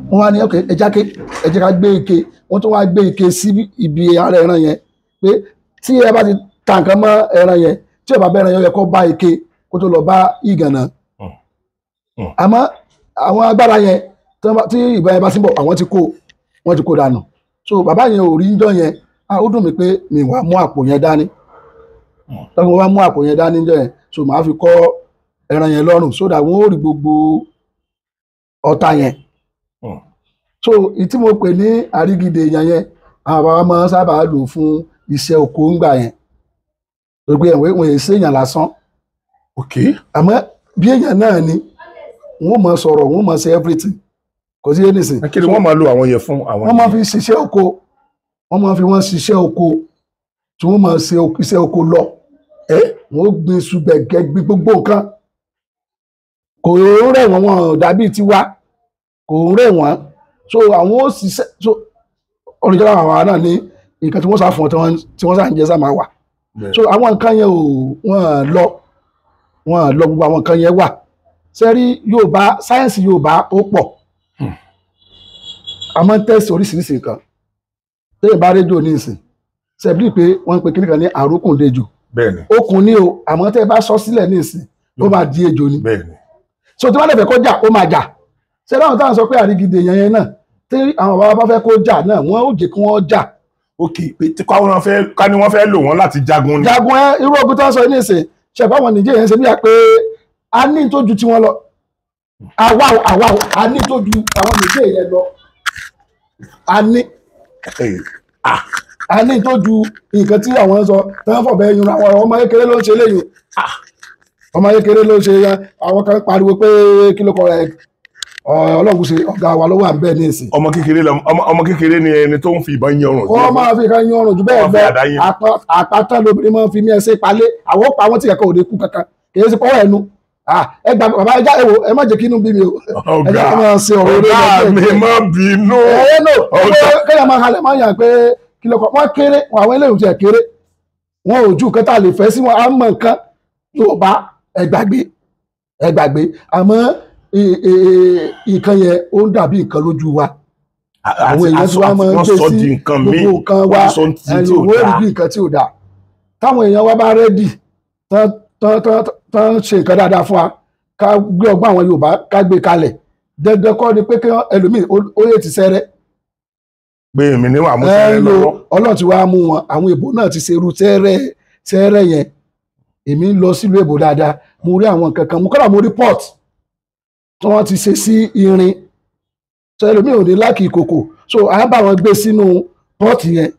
Speaker 2: wọn wá ní ok ẹjẹ ká gbé ike wọn tún wá gbé ike sí ibi ara ẹran yẹn pé tí ẹ bá ti ta nǹkan mọ́ ẹran yẹn tí ẹ bá bẹ́ẹ̀ ẹran yẹn yẹ kó bá ike kó tó lọ bá ìgànnà àmọ́ àwọn agbára yẹn tí ìbọn yẹn bá ti ń bọ̀ àwọn wọ́n ti kó dànù so bàbá yẹn ò rí ń jọ yẹn ó dùn mí pé mi wá mú àpò yẹn dání tọ́kùn wá mú àpò yẹn dání jọ yẹn so màá fi kọ́ ẹran yẹn lọ́rùn so that wọ́n ó rí gbogbo ọta yẹn so ìtí mo pè ní àrígidè yẹn àwọn bàbá máa ń sábà lò fún iṣẹ́ oko ńgbà yẹn gbogbo ẹ̀wọ̀n wọn èsì èèyàn lásán àmọ́ bí èèyàn náà ni wọ́n máa sọ̀rọ̀ wọ́n máa ṣe everything kò sí ẹni sìn.
Speaker 1: kí ni wọ́n máa lo àwọn yẹn fún àwọn.
Speaker 2: wọ́n máa fi ṣiṣẹ́ oko wọ́n máa fi wọ́n ṣiṣẹ́ oko tí wọ́n máa ṣe iṣẹ́ oko lọ wọ́n gbin ṣùgbẹ́gẹ́ gbin gbogbo nǹkan kò rẹ̀ wọ́n wọn dàbí tiwa kò rẹ̀ wọ́n so àwọn ó ṣiṣẹ́ so olùjọba àwọn náà ní nǹkan tí wọ́n sá fún ọ tí wọ́n sá ń jẹ sá máa wà so àwọn nǹkan yẹn wọ́n lọ gbogbo àwọn nǹkan yẹn wà sẹ́rí Yorùbá sáyẹ́ǹsì Yorùbá ó pọ̀ a máa ń tẹ́sí oríṣiríṣi nǹkan tẹ́yìn bá rédíò ní ìsìn ṣẹ̀bí pé wọ́n ń pe kíníkan ní àrókùndejò okùn ní o àmọ́ tẹ́ bá sọ sílẹ̀ ní ìsìn ó máa di ejò ni so tí wọ́n lè fẹ́ kó jà ó máa jà ṣẹ̀dá àwọn táwọn sọ pé àrígidè yẹn náà tí àwọn bàbá bá fẹ́ kó jà náà wọ́n ó jẹ́ kí wọ́n jà.
Speaker 1: ok ká ní wọ́n fẹ́ lò wọ́n láti jagun ni.
Speaker 2: jagun irú ogun tó ń sọ ní ìsìn ṣẹ̀fọ́ àwọn nìjẹ́ yẹn ṣe bí i pé a ní tó ju tiwọn lọ àwa a ní tó ju àwọn nìjẹ́ yẹn lọ a ní tó ju nǹkan tí àwọn sọ tí wọ́n fọ̀bẹ yun àwọn ọmọ kékeré ló ń ṣe léyìn ọmọ kékeré ló ń ṣe àwọn kan pariwo pé kí ló kọ rẹ ọlọ́run ṣe ọ̀gá wa ló wà bẹ́ẹ̀ ní ìsìn.
Speaker 1: ọmọ kékeré ni ẹni tó ń fi ìbọn yan ọrùn.
Speaker 2: wọ́n máa fi kan yan ọrùn jù bẹ́ẹ̀ lọ àpáta lóbìnrin máa ń fi mí ẹsẹ̀ palẹ̀ àwọn ó pa àwọn tí kẹ̀kẹ́ òde kú kankan kì í ṣe pọ́wọ́ ẹnu ẹ gba bàbá ẹja ẹwò ẹ má jẹ́ kí inú bí mi o ẹja kí máa ṣe ọ̀rọ̀ eré
Speaker 1: ọ̀gá mi má bínú.
Speaker 2: kéèyàn máa halẹ̀ máa yàn pé kí lọ́kọ̀ wọ́n kéré àwọn eléyìí ti ẹ̀ kéré wọn ò ju nǹkan tá a lè fẹ́ sí wọn á mọ nǹkan Yorùbá ẹ gbàgbé àmọ́ nǹkan yẹn ó ń dàbí nǹkan lójú wa àwọn èèyàn tí wọ́n máa ń gbé sí gbogbo nǹkan wa ẹ̀yìn òwò èrì bí nǹkan tí ò dáa táwọn èèyàn wa bá rẹ́dì tán ṣe nǹkan dáadáa fún wa ká gbé ọgbọ́n àwọn Yorùbá ká gbé kalẹ̀ dandan kọ́ ni pé kí ẹlòmíì ó yẹ ti sẹ́rẹ́.
Speaker 1: pé èmi ní wàá mú sẹ́rẹ́ lọ́wọ́.
Speaker 2: Ọlọ́run ti wá mú wọn àwọn èbó náà ti ṣerú sẹ́rẹ́ yẹn èmi ń lọ sílùú èbó dáadáa mo rí àwọn nǹkan kan mo kọ́ra mo rí port tí wọ́n ti ṣe sí irin sọ ẹlòmíì ò ní láàkì ìkòkò so à ń bá wọn gbé sínú port yẹn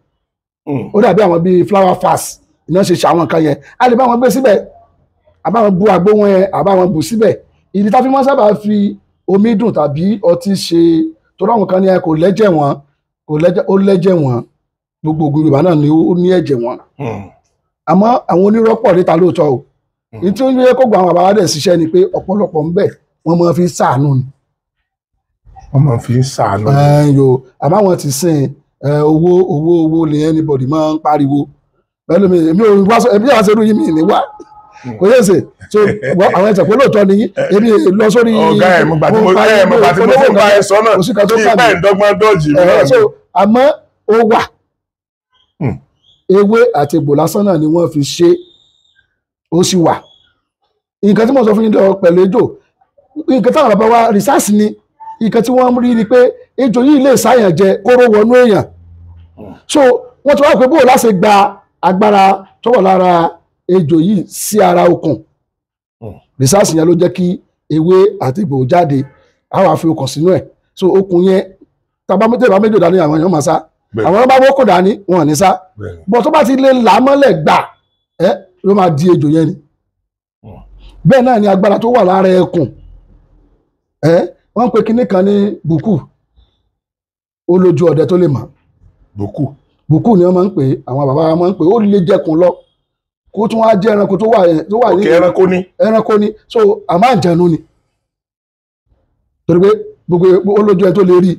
Speaker 2: ó dàbí àwọn bíi flower fast iná ṣe àwọn nǹkan yẹn a lè bá wọn gbé síbẹ̀ àbáwọn bu àgbo wọn yẹn àbáwọn bù síbẹ̀ ìdí tá fi máa sábà fi omi dùn tàbí ọtí ṣe torí àwọn kan ní kò lẹ́jẹ̀ wọn ó lẹ́jẹ̀ wọn gbogbo ògùn Yorùbá náà ni ó ní ẹ̀jẹ̀ wọn àmọ́ àwọn onírọ́pọ̀ níta lóòótọ́ o ní tí ó ń yẹ kó gba àwọn àbáwá dẹ̀ ṣiṣẹ́ ni pé ọ̀pọ̀lọpọ̀ ń bẹ wọ́n máa fi ṣàánú ni.
Speaker 1: wọ́n máa fi ṣàánú.
Speaker 2: àmọ́ àwọn ti sìn owó ni anybody máa ń pariwo pẹ̀lú mi èmi ò wá ẹbí àwọn aṣerú yìí mi ní wá kò yẹ ṣe so àwọn ẹ̀sẹ̀ pé lóòótọ́ ni èmi lọ sórí
Speaker 1: ọ̀gá ẹ̀ mo gbà tí mo fún bá ẹ sọ náà kí ìpá ìdọ́gbọ́n dọ́jì mi náà.
Speaker 2: àmọ́ ó wà ewé àti egbò lásán náà ni wọ́n fi ṣe ó sì wà nǹkan tí mo sọ fún yín lọ pẹ̀lú ejò nǹkan táwọn bàbá wa rìsáàsì ni nǹkan tí wọ́n rí ni pé ejò yìí lè sáyàn jẹ kóró wọnú èèyàn so wọ́n ti wá pé bóò láti gba agbára tó wà lára ejò yìí sí ara okùn rìsáàsì yẹn ló jẹ́ kí ewé àti egbò jáde á wá fi okùn sínú ẹ̀ so okùn yẹn tàbá méjì dání àwọn èèyàn máa sá àwọn bá wọ́kùn dání wọn ò ní sá bọ́ tó bá ti lè là á mọ́lẹ̀ gbà ló máa di ejò yẹn ni bẹ́ẹ̀ náà ni agbára tó wà lára ẹkùn wọ́n ń pe kinní kan ní bùkù ó lójú ọdẹ tó lè mọ̀ bùkù ni wọ́n máa ń pè àwọn bàbá wa máa ń pè ó lè jẹkùn lọ kó tún wá jẹ́ ẹranko tó wà ní ẹranko ni so àmọ́ àjẹnu ni torí pé gbogbo ó lójú ẹ tó lè rí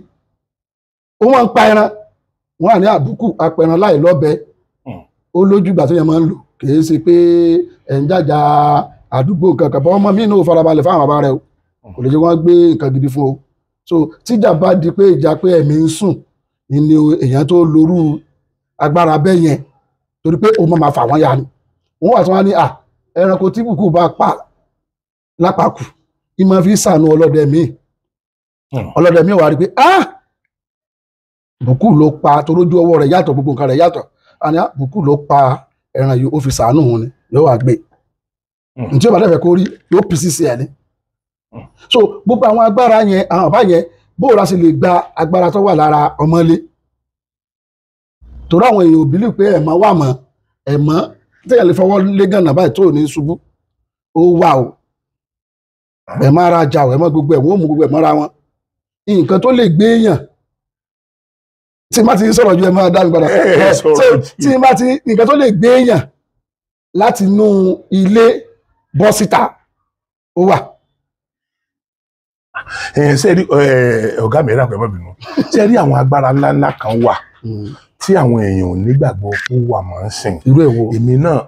Speaker 2: ó wọ́n ń pa ẹran wọ́n à ní àbùkù apẹran láì lọ́bẹ ó lójú ìgbà tó yẹ máa ń lò kìí ṣe pé ẹ̀ ń jàjà àdúgbò kankan bọ́ ọmọ mi náà farabalẹ̀ fáwọn bàbá rẹ o kò lè jẹ́ wọ́n gbé nǹkan gidi fún o so tíjà bá di pé ìjà pé ẹ̀mí ń sùn ni èèyàn tó lórú agbára bẹ́ẹ̀ yẹn torí pé ó máa fà wọ́n ya ni wọ́n wà tí wọ́n ní ẹranko tí kùkù bá pa lápapù ìmọ̀ fi sànú ọlọ́dẹ mi wà rí pé bùkù ló pa torójú ọwọ́ rẹ̀ yàtọ̀ gbogbo nǹkan rẹ̀ yàtọ̀ àní bùkù ló pa ẹran yìí ó fi sànú òun ni yóò wá gbé ntí ó bá dẹ́fẹ̀ kó rí yóò pì sísè ẹ̀ ni so gbogbo àwọn agbára yẹn àwọn ọba yẹn bóò la sì lè gba agbára tó wà lára ọmọlé torí àwọn èèyàn ò bílí pé ẹ̀mọ́ wà mọ́ ẹ̀mọ́ tẹ́yà lè fọwọ́ lé gànà báyìí tó ní ṣubú ó wà o ẹ̀mọ́ ara jà o ẹ̀mọ́ gbogbo ẹ̀ wọ́n mú gbogbo ẹ̀ mọ́ra wọn nǹkan tó lè gbé èèyàn tí má ti sọ̀rọ̀ ju ẹ̀mọ́ dá mi padà tí má ti nǹkan tó lè gbé èèyàn láti inú ilé bọ́ síta ó wà.
Speaker 1: ṣé rí ọ̀gá mi rà pẹ̀lú ìbínú ṣé rí àwọn agbára ńláńlá kan wà tí àwọn èèyàn ò nígbàgbọ́ kó wà máa ń sìn
Speaker 2: irú èwo
Speaker 1: èmi náà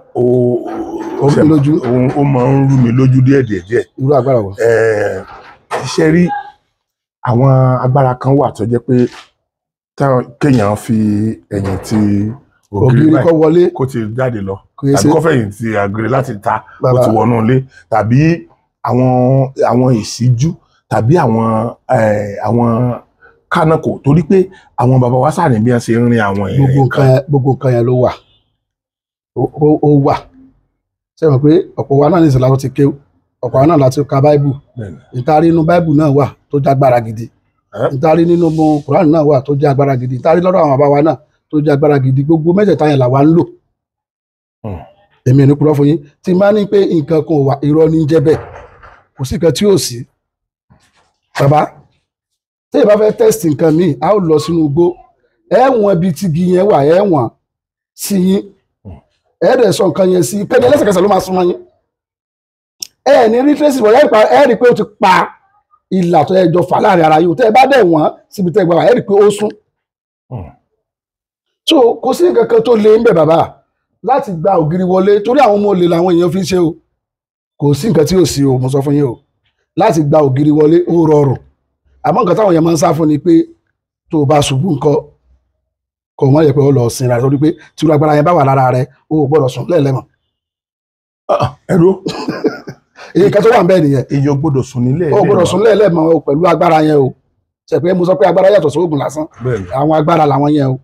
Speaker 1: ó máa ń rú mi lójú díẹ̀.
Speaker 2: irú agbára wo.
Speaker 1: ṣé rí àwọn agbára kan wà tó jẹ́ pé kéèyàn fi ẹ̀yìn ti ògiri kó wọlé kó ti jáde lọ tàbí kó fẹ̀yìn ti àgèrè láti ta kó ti wọnú ilé tàbí àwọn ìṣíjú tàbí àwọn kánàkò torí pé àwọn bàbá wa sáà ní bí wọ́n ṣe ń rin àwọn èèyàn
Speaker 2: gbogbo nǹkan yẹn ló wà ó wà ṣe mọ̀ pé ọ̀pọ̀ wa náà ní ìsìláwọ́ ti kéwú ọ̀pọ̀ wa náà láti ka báíbù ìtarí inú báíbù náà wà tó jẹ́ agbára gidi ìtarí nínú kùránì náà wà tó jẹ́ agbára gidi ìtarí lọ́dọ̀ àwọn bàbá wa náà tó jẹ́ agbára gidi gbogbo mẹ́tẹ̀ẹ̀ta yẹn làwa ń lò èmi ò ní kúrò fún yín tí n bá ní pé nǹkan kan wà irọ́ ní jẹ́ bẹ́ẹ̀ kò sí nǹkan tí ò sí bàbá tí ìbá fẹ́ tẹ́sítì nǹkan míì a ó lọ sínú igbó ẹ̀wọ̀n ibi tí igi yẹn wà ẹ̀wọ̀n sí yín ẹ̀ẹ́dẹ̀ sọ nǹkan yẹn sí kẹ́ni ẹlẹ́sẹ̀kẹsẹ̀ ló máa súnmọ́ yín ẹ̀ ní rí tracy wọ̀ ẹ̀ rí pé ó ti pa ìlà tó ẹjọ́ fà láàrin ara yìí tẹ́ ẹ bá dẹ̀ wọ́n síbi tẹ́ ẹ gbà wá ẹ̀ rí pé ó sún so kò sí nǹkan kan tó lé ń bẹ̀ bàbá láti gba ògiri wọlé torí àwọn ọmọ olè làwọn èèyàn fi ń ṣe o kò sí nǹkan tí ò sí o mo sọ fún yín o láti gba ògiri wọlé ó rọrùn àmọ́ nǹkan táwọn èèyàn máa ń sá fún ni pé tó o bá ṣubú nǹkan kò mọ̀ yẹ pé ó lọ sin ra torí pé tí irú agbára yẹn bá wà lára rẹ o ò gbọ́dọ̀ sùn lẹ́ẹ̀lẹ́mọ̀.
Speaker 1: ẹ̀rọ
Speaker 2: èyí kan tó wà ń bẹ́ẹ̀ nìyẹn.
Speaker 1: èyí ò gbọ́dọ̀ sùn nílẹ̀
Speaker 2: o gbọ́dọ̀ sùn lẹ́ẹ̀lẹ́mọ̀ pẹ̀lú agbára yẹn o ṣe pé mo sọ pé agbára yàtọ̀ sóògùn lásán àwọn agbára làwọn yẹn o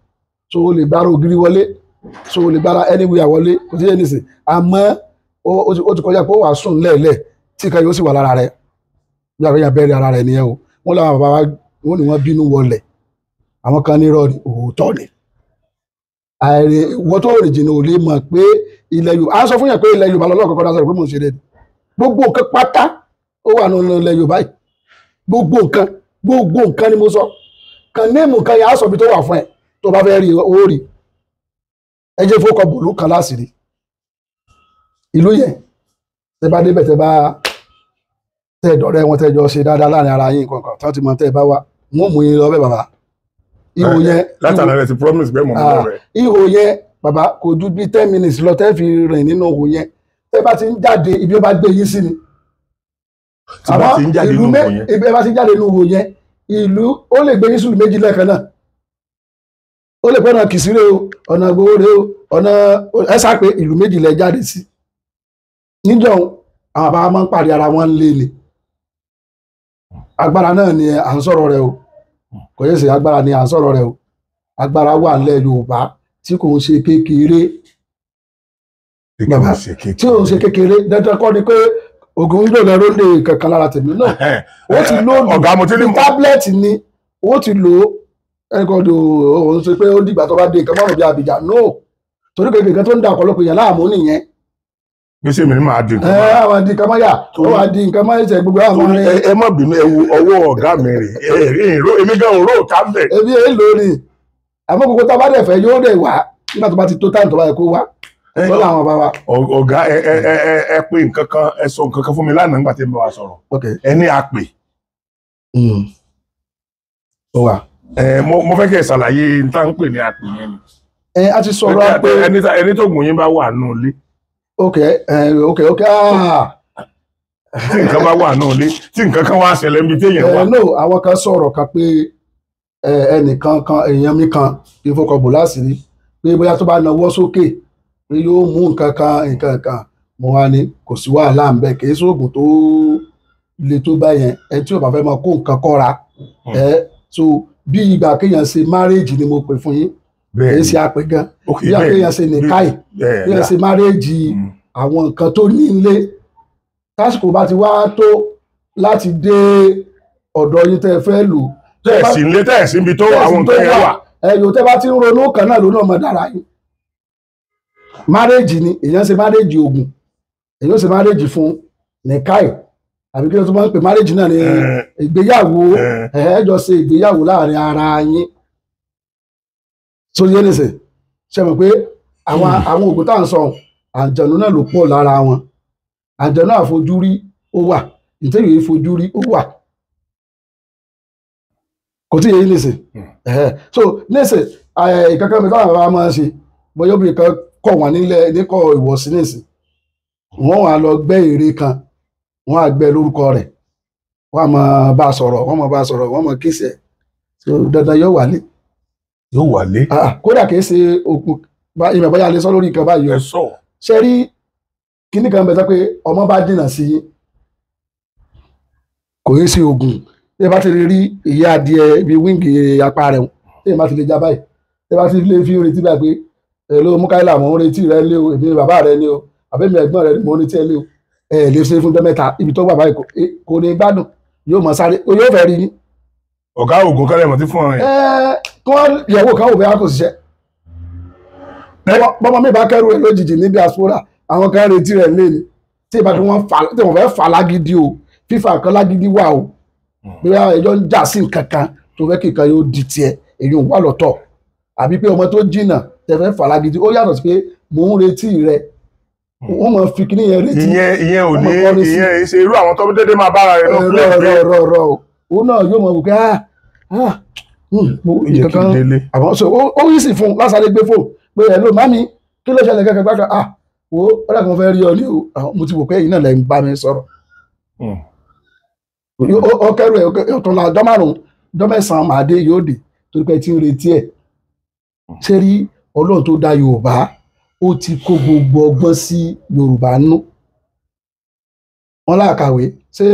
Speaker 2: so o lè gbára ògiri wọlé so o lè gbára anywhere wọlé kò sí ẹni sìn àmọ́ ó ti kọjá pé ó wà sùn lẹ́ẹ̀lẹ́ tí kan yóò sì wà lára rẹ bí àwọn èèyàn bẹ̀rẹ̀ ara rẹ nìyẹn o wọ́n làwọn bàbá wa wọ́n ní wọ́n bínú wọlé àwọn kan ní irọ́ ni òótọ́ ni wọ́n tó rìn jìnnà ò lè mọ̀ pé ilẹ̀ Yorùbá a sọ fún yàn pé ilẹ̀ Yorùbá lọ́lọ́ kọ́kọ́ dáṣọ pé mò ń ṣe rẹ̀ ni gbogbo nǹkan pátá ó wà nínú ilẹ̀ Yorùbá yìí gbogbo nǹkan ni mo sọ kan néèmù kan yà á sọ bí tó wà fún ẹ tó bá fẹ́ rí owó rí ẹ jẹ́ fowó kan bùlú kan láṣìírí ìlú yẹn tẹ bá débẹ̀ tẹ bá tẹ dọ̀rẹ́ wọn tẹ jọ ṣe dáadáa láàrin ara yín kankan tí wọ́n ti mọ tẹ bá wá wọ́n mú yín lọ bẹ́ẹ̀ bàbá ihò yẹn
Speaker 1: látara rẹ ti promise bẹ́ẹ̀ mọ̀ mọ́ lọ́rẹ̀.
Speaker 2: ihò yẹn bàbá kò ju bí 10 minutes lọ tẹ́ fi rìn nínú ihò yẹn tẹ́ bá ti ń jáde ibi ó bá gbé yín sí ni.
Speaker 1: tí bá ti ń jáde nínú ihò yẹn
Speaker 2: ibi ó bá ti ń jáde nínú ihò yẹn ìlú ó lè gbé yín sílùú méjì lẹ́ẹ̀kan náà ó lè pẹ́ ọ̀nà Kìsírè o ọ̀nà Gbowóre o ọ̀nà ẹ̀sà pé ìlú méjì lẹ jáde sí. níjọ́ àwọn bàbá máa ń pàdé ara wọn lé ni agbára náà ni à ń sọ̀rọ̀ rẹ o kò yẹ sí agbára ni à ń sọ̀rọ̀ rẹ o agbára wà nílẹ̀ Yorùbá tí kò ń ṣe kékeré bàbá tí ò ń ṣe kékeré dandan kọ́ ni pé oògùn yìí lò lè kankan lára tèmi náà ó ti lò tábìlẹ̀tì ni ó ti lò ẹnìkan òun ṣe pé ó dìgbà tó bá dé nǹkan márùn bí abìjà no torí kékeré nǹkan tó ń da ọ̀pọ̀lọpọ̀ èèyàn láàmú nìyẹn.
Speaker 1: gbèsè mi ni máa di nǹkan
Speaker 2: máa àwọn di nǹkan máa yà ó wà di nǹkan máa ṣe gbogbo àwọn ọmọ rẹ.
Speaker 1: ẹ má bínú ẹ wo ọwọ́ ọ̀gá mi rè èmi gan òró ká bẹ̀.
Speaker 2: èmi èyí lórí àmọ́ gbogbo tó bá dẹ̀ fẹ́ yóò dẹ̀ wá nígbà tó bá ti tó táìmù tó bá yẹ kó wá lọ́la àwọn bàbá.
Speaker 1: ọ̀gá ẹ pé nǹkan kan ẹ sọ nǹkan kan fún mi lánàá nígbà tí mo bá wa sọ̀rọ̀ ẹ ní àpè.
Speaker 2: ó wà.
Speaker 1: mo fẹ́ kí ẹ ṣàlàyé níta ń pè ní àpè yẹn ni.
Speaker 2: a ti sọ̀rọ̀ àpè.
Speaker 1: ẹni tó gùn yín bá wà nù ilé.
Speaker 2: ok.
Speaker 1: tí nǹkan bá wà nù ilé tí nǹkan kan wá ṣẹlẹ̀ níbi téèyàn wà.
Speaker 2: no àwọn kan sọ̀rọ̀ kan pé ẹnìkan kan èèyàn mi kan ìfọkànbò láṣìírí pé bóyá tó bá nawọ́ sókè pé yóò mú nǹkan kan mo wá ní kò sí wàhálà ń bẹ kì í sóògùn tó le tó báyẹn ẹ tí ò bá fẹ́ máa kó nǹkan kọ́ra so bí ìgbà kéèyàn ṣe márèèjì ni mo pè fún yín èyí ṣe àpè gan bí kéèyàn ṣe nìkáì kéèyàn ṣe márèèjì àwọn nǹkan tó ní ilé tásìkò bá ti wá tó láti dé ọ̀dọ̀ yín tẹ́ fẹ́ lò.
Speaker 1: tẹ̀sí ilé tẹ̀sí ibi tó àwọn nǹkan yẹn wà.
Speaker 2: ẹ̀yọ́ tẹ́ bá ti ń ronú kan náà lónà ọmọ dára yín. márèèjì ni èèyàn ṣe márèèjì oògùn èèyàn ṣe márèèjì fún nìkáì àbí kí ló tún máa ń pè márèèjì náà ní ìgbéyàwó ẹjọ ṣe ìgbéyàwó láàrin ara yín tó yé nìṣẹ ṣe mọ̀ pé àwọn ògùn tá à ń sọ àjànú náà ló pọ̀ lára wọn àjànú àfojúrí ó wà ìtẹ̀yẹ̀ ìfojúrí ó wà kò tí yé nìṣẹ so nìṣẹ ìkankan mi táwọn bàbá máa ń ṣe bóyá obìnrin kan kọ̀ wọ́n nílẹ̀ níkọ̀ ìwọ̀sí nìṣẹ wọ́n wà lọ gbẹ́ ère kan wọ́n á gbẹ lórúkọ rẹ̀ wọ́n á máa bá a sọ̀rọ̀ wọ́n máa kíṣẹ so dandan yóò wálé.
Speaker 1: yóò wálé.
Speaker 2: kódà kìí ṣe òkú ìmọ̀ báyà lè sọ lórí nǹkan báyìí o. ṣe rí kíní kan bẹ sọ pé ọmọ bá dènà sí kò yé sí oògùn tí ẹ bá ti rí ìyá adìẹ ibi wíńgì apá rẹ̀ tí ẹ bá ti lè já báyìí tí ẹ bá ti lè fi retí báyìí pé èlò Mukaila mò ń retí rẹ lé o èmi bàbá rẹ ni o àbẹ́mi ẹ̀gbọ́n rẹ ni mò ń retí ẹ lé o lè ṣe fún mẹ́ta ibi tó wà báyìí kò ní gbádùn yóò mọ sáré yóò fẹ́ rí yín.
Speaker 1: ọ̀gá oògùn kálẹ̀ mọ̀ tí fún ọ yẹn.
Speaker 2: kí wọ́n yẹ̀wò kan wò bẹ́ẹ̀ kò ṣiṣẹ́. bọ́mọ mi bá kẹ́rù ẹ̀ lójijì ní diaspora àwọn kan retí rẹ̀ lé ni tí ìbá tí wọ́n fẹ́ fà lágídí o fífa kan lágídí wà o bí ẹjọ́ ń jà sí nǹkan kan tó fẹ́ kíkan yóò di tiẹ̀ èyí ò wà lọ́tọ̀ àbí pé ọmọ tó jìnnà tẹ fẹ́ fà lágídí ó yàtọ̀ sí pé mò ń retí rẹ̀ wọ́n máa fi kíní yẹn retí.
Speaker 1: ìyẹn ò ní ìyẹn ṣe irú àwọn tó dédé máa bára rẹ̀ náà.
Speaker 2: rọ òun náà yóò mọ̀ wò pé nǹkan àwọn sọ ó yí sì fún lásàlẹ gbé fóònù pé ẹ ló mami kí ló ṣẹlẹ̀ kẹkẹ gbàgbà wo ọ̀rẹ́ kan fẹ́ rí ọ ní o mo ti wò pé ẹ̀yin náà lẹ ń bá mi sọ̀rọ̀. ó kẹrù ẹ ọ̀tún la ọjọ́ márùn-ún ọjọ́ mẹ́sàn-án màá dé yóò dé torí pé tí ń retí ẹ̀ ṣé rí Ọlọ́run tó dá Yorùbá ó ti kó gbogbo ọgbọ́n sí Yorùbá nú wọn láàkàwé ṣé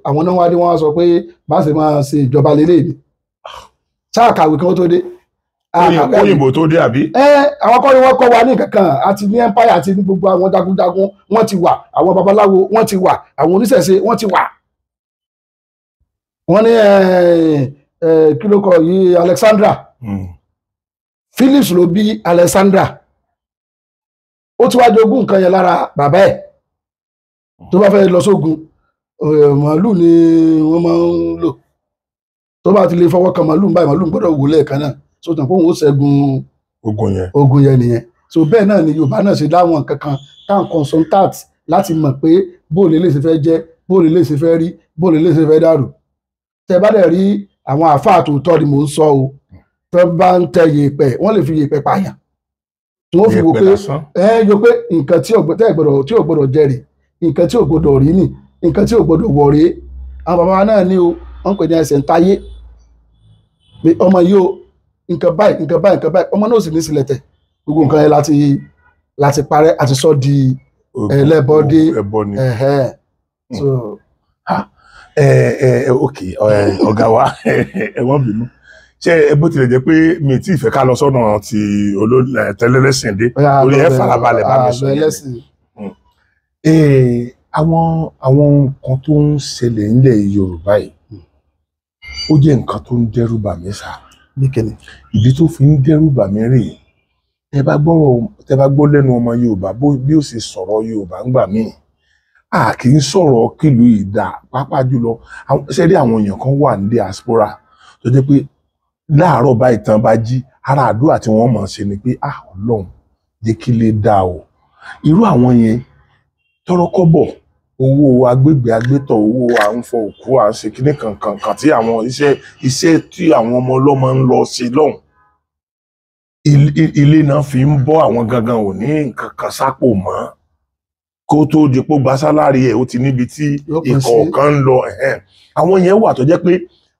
Speaker 2: àwọn náà wá dé wọn wá sọ pé bá ṣe máa ṣe ìjọba lélẹ̀ ni sáàkàwé kí wọ́n tó dé.
Speaker 1: òyìnbó tó dé àbí.
Speaker 2: àwọn kọ́ni wọ́n kọ́ wa ní kankan àti ní empire àti ní gbogbo àwọn jagunjagun wọ́n ti wà àwọn babaláwo wọ́n ti wà àwọn oníṣẹ̀ṣe wọ́n ti wà. wọ́n ní kí ló kọ yìí Alexandra Phillips ló bí Alexandra ó ti wá jogún nǹkan yẹn lára bàbá ẹ̀ tó bá fẹ́ lọ sógun màálù ni wọ́n máa ń lò tó bá ti lè fọwọ́ kan màálù báyìí màálù gbọ́dọ̀ wò lẹ́ẹ̀kan náà so tàn pé òun ó ṣẹ́gun ogun yẹn nìyẹn so bẹ́ẹ̀ náà ni Yorùbá náà ṣe láwọn nǹkan kan táwọn consultant láti mọ̀ pé bóòlù lè ṣe fẹ́ jẹ́ bóòlù lè ṣe fẹ́ rí bóòlù lè ṣe fẹ́ dàrú tẹ bá dẹ̀ rí àwọn àáfàá tòótọ́ ni mò ń sọ o tó bá ń tẹ yèèpẹ̀ wọ́n lè fi yèèpẹ̀ pààyàn tí wọ́n fi wò pé yọ pé nǹkan tí ò gbọdọ̀ jẹ rè, nǹkan tí ò gbọdọ̀ rí nì, nǹkan tí ò gbọdọ̀ wọ̀ rèé. Àwọn bàbá wa náà ní o, wọ́n pè ní ẹsẹ̀ ń tayé pé ọmọ yìí o nǹkan báyìí nǹkan báyìí nǹkan báyìí, ọmọ náà sì ní sílẹ̀ tẹ̀ gbogbo nǹkan yẹn láti parẹ́ àti sọ di ẹlẹ́bọdé.
Speaker 1: Ok ọ̀gá wa ẹ wọ́n bínú ṣé bó tilẹ̀ jẹ́ pé mi tí ìfẹ́ ká lọ sọ́nà ti tẹ́lẹ̀lẹ́sìn dé orí ẹ farabalẹ̀ bá mi sọ yẹn. Àwọn nǹkan tó ń ṣẹlẹ̀ nílẹ̀ Yorùbá yìí ó jẹ́ nǹkan tó ń dẹ́rù bà mí sá. Ìdí tó fi ń dẹ́rù bà mí rèé, tẹ́ bá gbọ́ lẹ́nu ọmọ Yorùbá bí ó ṣe sọ̀rọ̀ Yorùbá ń gbà míì, a kì í sọ̀rọ̀ kílù ìdá pàápàá jùlọ ṣe rí àwọn èèyàn kan wà ní diaspora tó jẹ́ pé láàárọ̀ báyìí tán bá jí ara àdúrà tí wọ́n mọ̀ ṣe ni pé Ọlọ́run jẹ́ kí lè dá o. Irú àwọn yẹn tọrọkọ́bọ̀ owó agbègbè agbétọ̀ owó à ń fọ òkú à ń ṣe kíní kankan tí àwọn iṣẹ́ tí àwọn ọmọ ọlọ́mọ ń lọ ṣe lọ́hùn ilé náà fi ń bọ́ àwọn gangan ò ní nǹkan kan sápò mọ́ kó tó di pé gba sálárì ẹ̀ ó ti níbi tí ìkọ̀ọ̀kan ń lọ. Àwọn yẹn wà tó jẹ́ pé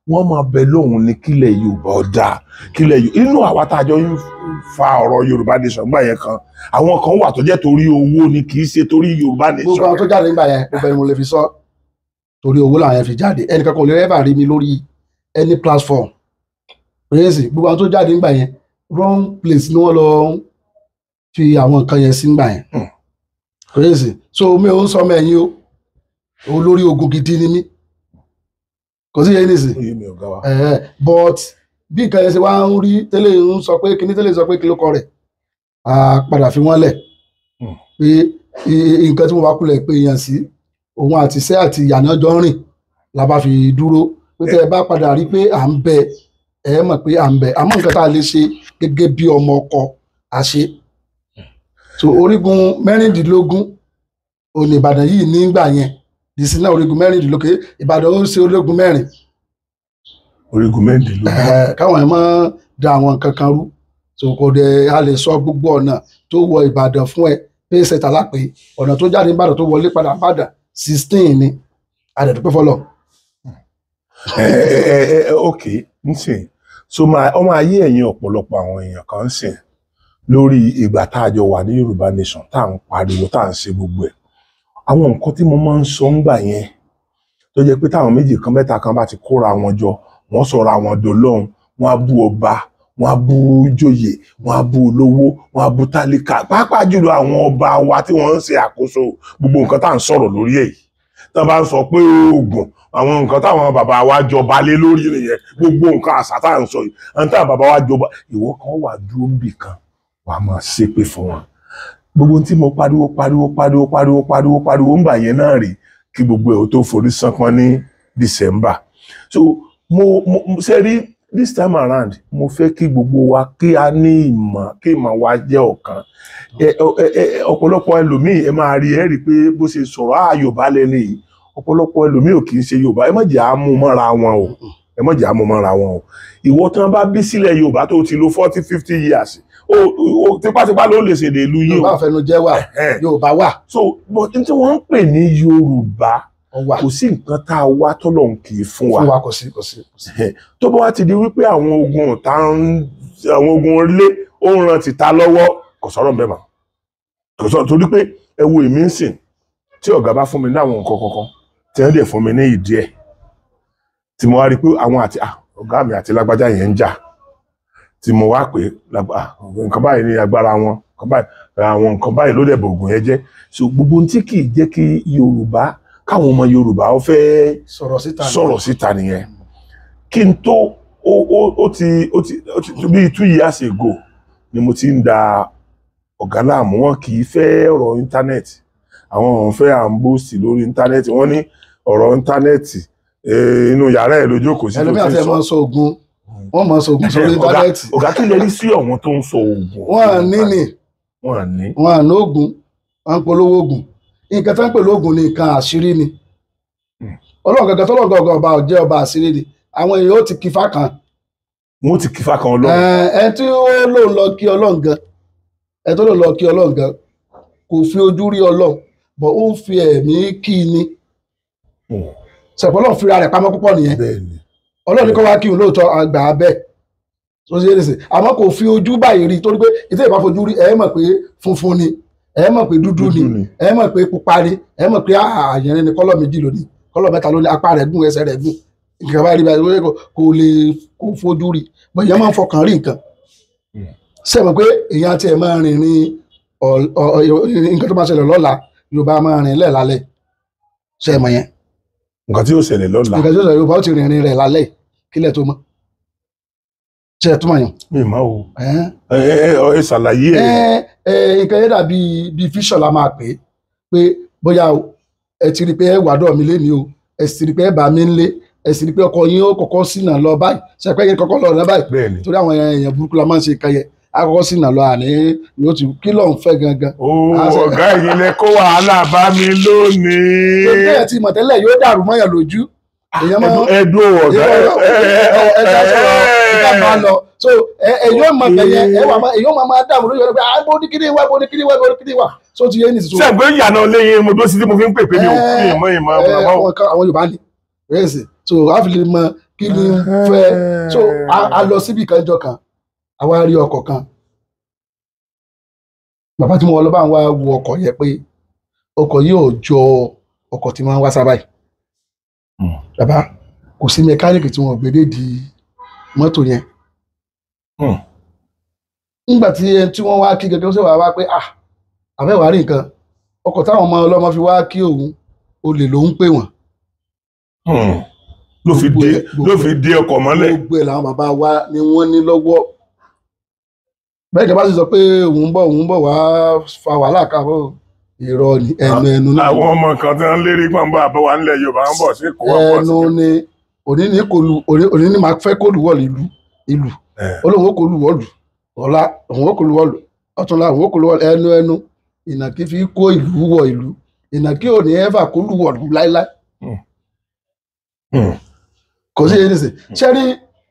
Speaker 1: wọ́n máa bẹ lóhùn ní kílẹ̀ Yorùbá ọ̀dà kílẹ̀ inú àwa tá a jọ ń fa ọ̀rọ̀ Yorùbá nation gbà yẹn kan àwọn kan wà tó jẹ́ torí owó ni kì í ṣe torí Yorùbá nation.
Speaker 2: Gbogbo àwọn tó jáde nígbà yẹn gbogbo ẹni mo lè fi sọ torí owó làwọn yẹn fi jáde, ẹnìkan kan ò lè rẹ́bà rí mi lórí any platform rẹ́sì. Gbogbo àwọn tó jáde nígbà yẹn wrong place ni wọ́n lọ fi àwọn nǹkan yẹn sí nígbà yẹn rẹ́sì. So mi ò ń sọ ọmọ ẹ̀yìn o, olórí ogun gidi ni mí kò sí yẹn nìsín. But bí nǹkan yẹn ṣe wá ń rí tẹ́lẹ̀ ń sọ pé kíní tẹ́lẹ̀ sọ pé kí ló kọ rẹ̀ a padà fi wọ́n lẹ̀ pé nǹkan tí mo bá kulẹ̀ pé èèyàn sí òun àti iṣẹ́ àti ìyànà jọ ń rìn la bá fi dúró pé tẹ́ ẹ bá padà rí pé à ń bẹ ẹ mọ̀ pé à ń bẹ àmọ́ nǹkan tá a lè ṣe gẹ́gẹ́ bí ọmọ ọkọ a ṣe. So orígun mẹ́rìndínlógún òní Ìbàdàn yìí nígbà yẹn dìsí náà orígun mẹ́rìndínlógún Ìbàdàn ó ń ṣe orígun mẹ́rin.
Speaker 1: Orígun mẹ́rìndínlógún.
Speaker 2: Káwọn ẹ̀ máa da àwọn nǹkan kan rú. So kò dẹ̀ a lè sọ gbogbo ọ̀nà tó wọ Ìbàdàn fún ẹ pé ṣẹta lápè ọ̀nà tó jáde Ìbàdàn tó wọlé padà Ìbàdàn 16 ni adẹ̀dúpẹ́ fọlọ́.
Speaker 1: Ok nsìn so ọmọ ayé ẹ̀yìn ọ̀pọ̀lọpọ̀ àwọn èèyàn kan sìn lórí ìgbà tá a jọ wà ní Yorùbá nation tá à ń pariwo tá à ń ṣe gbogbo ẹ̀. Àwọn nǹkan tí mo máa ń sọ ńgbà yẹn tó jẹ́ pé táwọn méjì kan mẹ́ta kan bá ti kóra wọn jọ wọ́n sọ̀rọ̀ àwọn dòlóhùn wọ́n á bú ọba wọ́n á bú joyè wọ́n á bú olówó wọ́n á bú tálíkà pàápàá jùlọ àwọn ọba wa tí wọ́n ń ṣe àkóso gbogbo nǹkan tá à ń sọ̀rọ̀ lórí èyí tí wọ́n bá ń sọ pé oògùn àwọn nǹkan táwọn bàbá wa jọba lé lórí nìyẹn gbogbo nǹkan àṣà tá à ń sọ yìí àwọn táwọn bàbá wa jọba ìwọ kan wà dúró níbì kan wàá máa ṣépè fún wọn. Gbogbo tí mo pariwo ńgbà yẹn náà rè kí gbogbo ẹ̀ tó forí sánpọ́n ní December. So mo ṣe rí this time around mo fẹ́ kí gbogbo wa kí a ní ìmọ̀ kí ìmọ̀ wa jẹ́ ọ̀kan. Ọ̀pọ̀lọpọ̀ ẹlòmíì ẹ máa rí ẹ rí pé bó ṣe sọ̀rọ̀ Yorùbá lẹ́nu yìí ọ̀pọ̀lọpọ̀ ẹlòmíì ò kì í ṣe Yorùbá ẹ má jẹ́ àmú mọ́ra wọn o ẹ má jẹ́ àmú mọ́ra wọn o. Ìwọ tán bá bí sílẹ̀ Yorùbá tó ti lo 40-50 years tipátipá ló lè ṣèdè ìlú yìí o.
Speaker 2: Yorùbá fẹnujẹ wà Yorùbá wà.
Speaker 1: So but tí wọ́n ń pè ní Yorùbá kò sí nǹkan tá a wá tọ́lọ́run kì í fún wa.
Speaker 2: Fún wa kò sí.
Speaker 1: Tó bá wá ti di wípé àwọn ogun ilé ó ń ran tìta lọ́wọ́ kò sọ̀rọ̀ bẹ́ẹ̀ mọ́. Kò sọ̀rọ̀ torí pé ẹ wo èmi ń sìn tí ọ̀gá bá fún mi ní àwọn nǹkan kankan tí wọ́n dẹ̀ fún mi ní ìdí ẹ̀ tí mo wá rí pé àwọn àti ọ̀gá mi àti lágbájá yẹn ń jà tí mo wá pé nǹkan báyìí ní agbára wọn àwọn nǹkan báyìí ló dẹ̀ bògùn yẹn jẹ́. So gbogbo ohun tí kì í jẹ́ kí Yorùbá káwọn ọmọ Yorùbá ó fẹ́ sọ̀rọ̀ síta nìyẹn. Kí n tó ó ti bí 2 years ago ni mo ti ń da ọ̀gá láàmú wọn kì í fẹ́ ọ̀rọ̀ íńtánẹ́ẹ̀tì àwọn ọ̀hún fẹ́ à ń bóòsì lórí íńtánẹ́ẹ̀tì wọ́n ní ọ̀rọ̀ íńtánẹ́ẹ̀tì inú yàrá ẹ̀ lójókòó sí tó ti sọ.
Speaker 2: ẹlòmíà tẹ mọ sọ ogun wọ́n mọ sọ ogun sórí íńtánẹ́ẹ̀tì.
Speaker 1: ọ̀gá kí lè rí sí ọ̀wọ́n tó ń sọ ogun.
Speaker 2: wọ́n ní ogun wọ́n ń polówó ogun nǹkan tó ń pè lóògùn ní nǹkan àṣírí ni ọlọ́run gangan tó lọ́gọ̀ ọba ọ̀jẹ́ ọba àṣírí ni àwọn èèyàn ó ti kí fákan
Speaker 1: wọ́n ti kí fákan Ọlọ́run.
Speaker 2: ẹ tí ó lò lọ kí Ọlọ́run gan ẹ tó lò lọ kí Ọlọ́run gan kò fi ojú rí Ọlọ́run bọ̀ ó ń fi ẹ̀mí kí ni ṣẹ̀pọ̀ Ọlọ́run fira rẹ̀ pamọ́ púpọ̀ nìyẹn Ọlọ́run ní kọ́ wá kí n lóòótọ́ àgbà abẹ́ tó ṣe é lè ṣe àmọ́ kò fi ojú báyìí rí torí pé ìtẹ́ ìbá fojú rí ẹ mọ̀ pé funfun ni ẹ mọ̀ pé dúdú ni ẹ mọ̀ pé pupa ni ẹ mọ̀ pé àyẹ̀rẹ́ ni kọ́lọ̀ méjì lónìí kọ́lọ̀ mẹ́ta lónìí apá rẹ̀ gùn ẹsẹ̀ rẹ̀ gùn nǹkan báyìí báyìí kò lè kó fojú rí bọ́ èèyàn máa ń fọkàn rí nǹkan ṣe mọ̀ pé èèyàn tiẹ̀ máa rìn ní nǹkan tó máa ṣẹlẹ̀ lọ́la Yorùbá máa rìn lẹ̀ lálẹ́ ṣe mọ̀ yẹn.
Speaker 1: nǹkan tí yóò ṣẹlẹ̀ lọ́la.
Speaker 2: nǹkan tí yóò ṣẹlẹ̀ Yorùbá ó ti rìnrìn rẹ̀ lálẹ́ kílẹ̀ tó mọ́ ṣe ẹ̀ tó mọ̀ yàn.
Speaker 1: mi máa wo ẹ ṣàlàyé ẹ.
Speaker 2: nǹkan yẹn dàbí bíi fíṣọ̀ la máa pè é pé bóyá ẹ ti rí pé ẹ wàdọ̀ mi lé ní o ẹ sì rí pé ẹ bá mi ń lé ẹ sì rí pé ọkọ yín ó kọ́kọ́ sínà lọ báyìí ṣe pé yín kọ́kọ́ lọ rẹ báyìí torí àwọn èèyàn burúkú la máa ń ṣe kẹyẹ àkọ́kọ́ sínà lọ àní ni ó ti kí ló ń fẹ́ gangan.
Speaker 1: ọ̀gá ẹ̀yin lẹ kó wàhálà bá mi lónìí.
Speaker 2: ṣé ẹ ti mọ̀ tẹ́lẹ̀ yóò dàrú mọ́yàn lójú.
Speaker 1: ẹdùn ọ̀gá
Speaker 2: ẹ̀ka máa lọ so ẹ̀yọ́ mọ̀ kẹyẹ ẹ̀yọ́ máa dààmú lójú ọ̀rẹ́ pé àbò ní kíní wá bò ní kíní wá bò ní kíní wá so ti yé ní ìsìtò.
Speaker 1: sẹ́gbẹ́ ìyànà lẹ́yìn mo dó sí tí mo fi ń pè pé mi ò kí ìmọ̀ ìmọ̀
Speaker 2: àwọn Yorùbá ni rẹ́ẹ̀sì so a fi lè mọ kí ni fẹ́ so a lọ síbi kan jọ kan a wá rí ọkọ̀ kan bàbá tí mo wọ lọ bá ń wá wo ọkọ̀ yẹn pé ọkọ̀ yìí ò jọ ọkọ̀ tí wọ́n wá sábà yìí bàbá kò sí mẹkáníìkì tí wọ́n gbédè di mọ́tò yẹn nígbà tí wọ́n wá kí gẹ́gẹ́ ó sì wá pé àbẹ́wàá rí nǹkan ọkọ̀ táwọn ọmọ ọlọ́mọ fi wá kí òun olè ló ń pè wọ́n
Speaker 1: ló fi dé ọkọ̀ mọ́lẹ̀.
Speaker 2: gbogbo ẹ̀ làwọn bàbá wa ni wọ́n ní lọ́wọ́ bẹ́ẹ̀ ìjọba sì sọ pé òun bọ̀ wá fa wàhálà káfọ́ irọ́ ni ẹnu náà.
Speaker 1: àwọn ọmọ kan tí wọ́n lérí pàǹbà àbọ̀wá ńlẹ̀ Yorùbá ń bọ̀ sí kó wá pọ̀ sí.
Speaker 2: ẹnu ni òní ni máa fẹ́ kó lùwọ̀ ìlú olóhùn ó kó lùwọ̀ lù ọ̀la òun ó kó lùwọ̀ lù ọ̀túnla òun ó kó lùwọ̀ ẹnu ìnàkí fi kó ìlú wọ̀ ìlú ìnàkí ò ní ẹ́fà kó lùwọ̀ lù láíláí. kò sí ẹni sè ṣé rí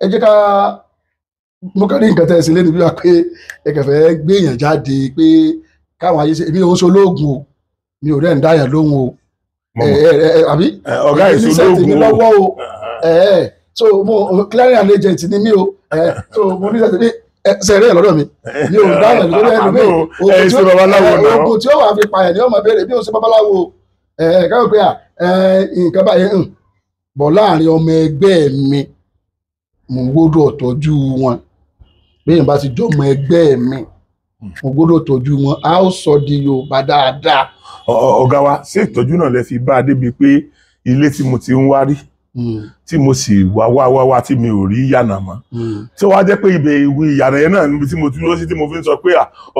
Speaker 2: ẹ jẹ́ ká mo kàn ní nǹkan tẹ́ ẹ sí lẹ́nu bí wàá pé ẹ kẹfẹ́ gbé èèyàn jáde pé káwọn ayé ṣe èmi ò ń ṣolóògùn o mi ò rẹ̀ ń dáyàn lóhùn o àbí
Speaker 1: ọ̀gá ìṣolóògùn
Speaker 2: lọ́wọ́ o so mo clearing agent ni mí o so mo ní sẹ́ẹ̀rẹ́ ẹ̀ lọ́dọ̀ mi mi ò dáyàn lórí ẹnu mi oògùn tí ó wà fi pààyàn ni ó máa béèrè bí ó ṣe babaláwo káwọn pé nǹkan báyìí bọ̀ láàrin ọmọ ẹgbẹ́ mi mo gbọ́dọ̀ tọ́jú wọn bẹ́ẹ̀ bá ti jọ ọmọ ẹgbẹ́ mi mo gbọ́dọ̀ tọ́jú wọn a ó sọ di Yorùbá dáadáa.
Speaker 1: ọ̀gá wa ṣé ìtọ́jú náà lè fi bá a débi pé ilé tí mo ti ń wá rí tí mo sì wá tí mi ò rí yànnà mọ́ tí wàá jẹ́ pé ibẹ̀ ìwé ìyànà yẹn náà níbi tí mo tún lọ sí tí mo fi ń sọ pé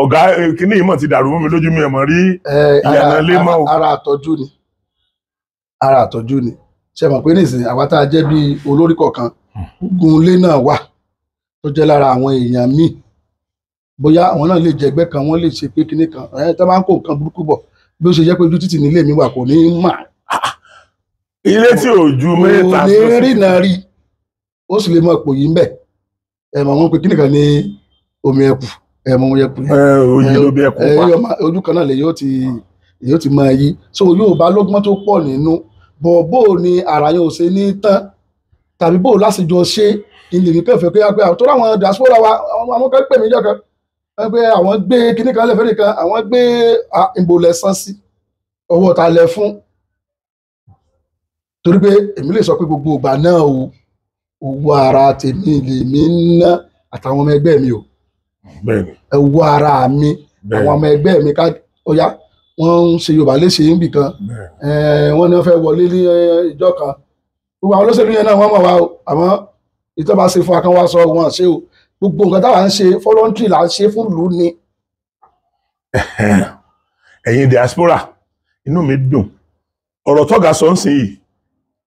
Speaker 1: ọ̀gá kíní ìmọ̀ ti dàrú mọ́ mi lójú mi ẹ̀ mọ̀ rí ìyànà ilé mọ́ o.
Speaker 2: ara àtọ́jú ni ṣe mọ̀ pé nísìnyí àwa tá a jẹ́ bí olórí kọ̀ọ̀kan ogun ilé náà wà tó jẹ́ lára àwọn èèyàn míì bóyá àwọn náà lè jẹgbẹ́ kan wọ́n lè ṣe pé kinní kan tó máa ń kó nǹkan burúkú bọ̀ bí ó ṣe jẹ́ pé ojú títì nílé mi wà kò ní í mà.
Speaker 1: ilé tí ò ju mẹ́ta
Speaker 2: kò ní rí náà rí ó sì lè mọ ipò yìí ń bẹ̀ mọ̀ wọ́n pe kinní kan ní omi ẹ̀kù mọ̀ wọ́n yẹ kù
Speaker 1: oyin ló bí ẹ̀kù pa
Speaker 2: ojú kan náà lè yóò ti máa yí so Yorùbá lọ́gbọ́n tó pọ̀ nínú bó ni ara yóò ṣe ní tán tàbí bó lásìjọ ṣe ilé mi kẹfẹ pé tó láwọn diaspora wa àwọn kan pè mí jọ kan pé àwọn gbé kinní kan lẹ́fẹ̀ẹ́ nìkan àwọn gbé ìbòlẹ̀ san sí ọwọ́ ta lẹ fún torí pé èmi lè sọ pé gbogbo ìgbà náà owó ara tèmi lèmi ń ná àtàwọn ọmọ ẹgbẹ́ mi o owó ara mi àwọn ọmọ ẹgbẹ́ mi ká ọ̀yá wọ́n ń ṣe Yorùbá léṣe níbì kan wọ́n ní wọ́n fẹ́ wọlé ní ìjọ kan gbogbo àwọn olóṣèlú yẹn náà wọ́n mọ̀ wá o àmọ́ ìtọ́ba ṣe fún akánwá sọ wọn ṣe o gbogbo nǹkan táwa ń ṣe voluntary là ń ṣe fún ìlú ni.
Speaker 1: ẹ̀yin diaspora inú mi dùn ọ̀rọ̀ tọ́gà sọ ń sìn yìí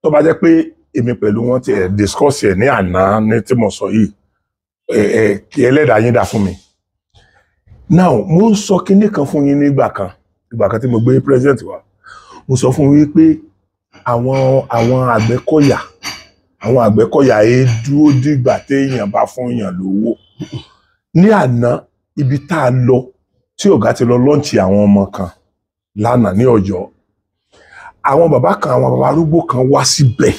Speaker 1: tó bá jẹ́ pé èmi pẹ̀lú wọn ti discuss ẹ̀ ní àná ní tí mo sọ yìí kí ẹlẹ́dàá yín dá fún mi. now mo ń sọ kinní kan fún yín nígbà kan tí mo gbé president wa mo sọ fún yín pé àwọn Àgbẹ̀kọ̀yà àwọn Àgbẹ̀kọ̀yà yẹn dúró dìgbà téèyàn bá fún èèyàn lówó. Ní àná ibi tá a lọ tí ọ̀gá ti lọ lọ́ǹchì àwọn ọmọ kan lánàá ní Ọ̀yọ́, àwọn bàbá kan àwọn bàbá arúgbó kan wá síbẹ̀,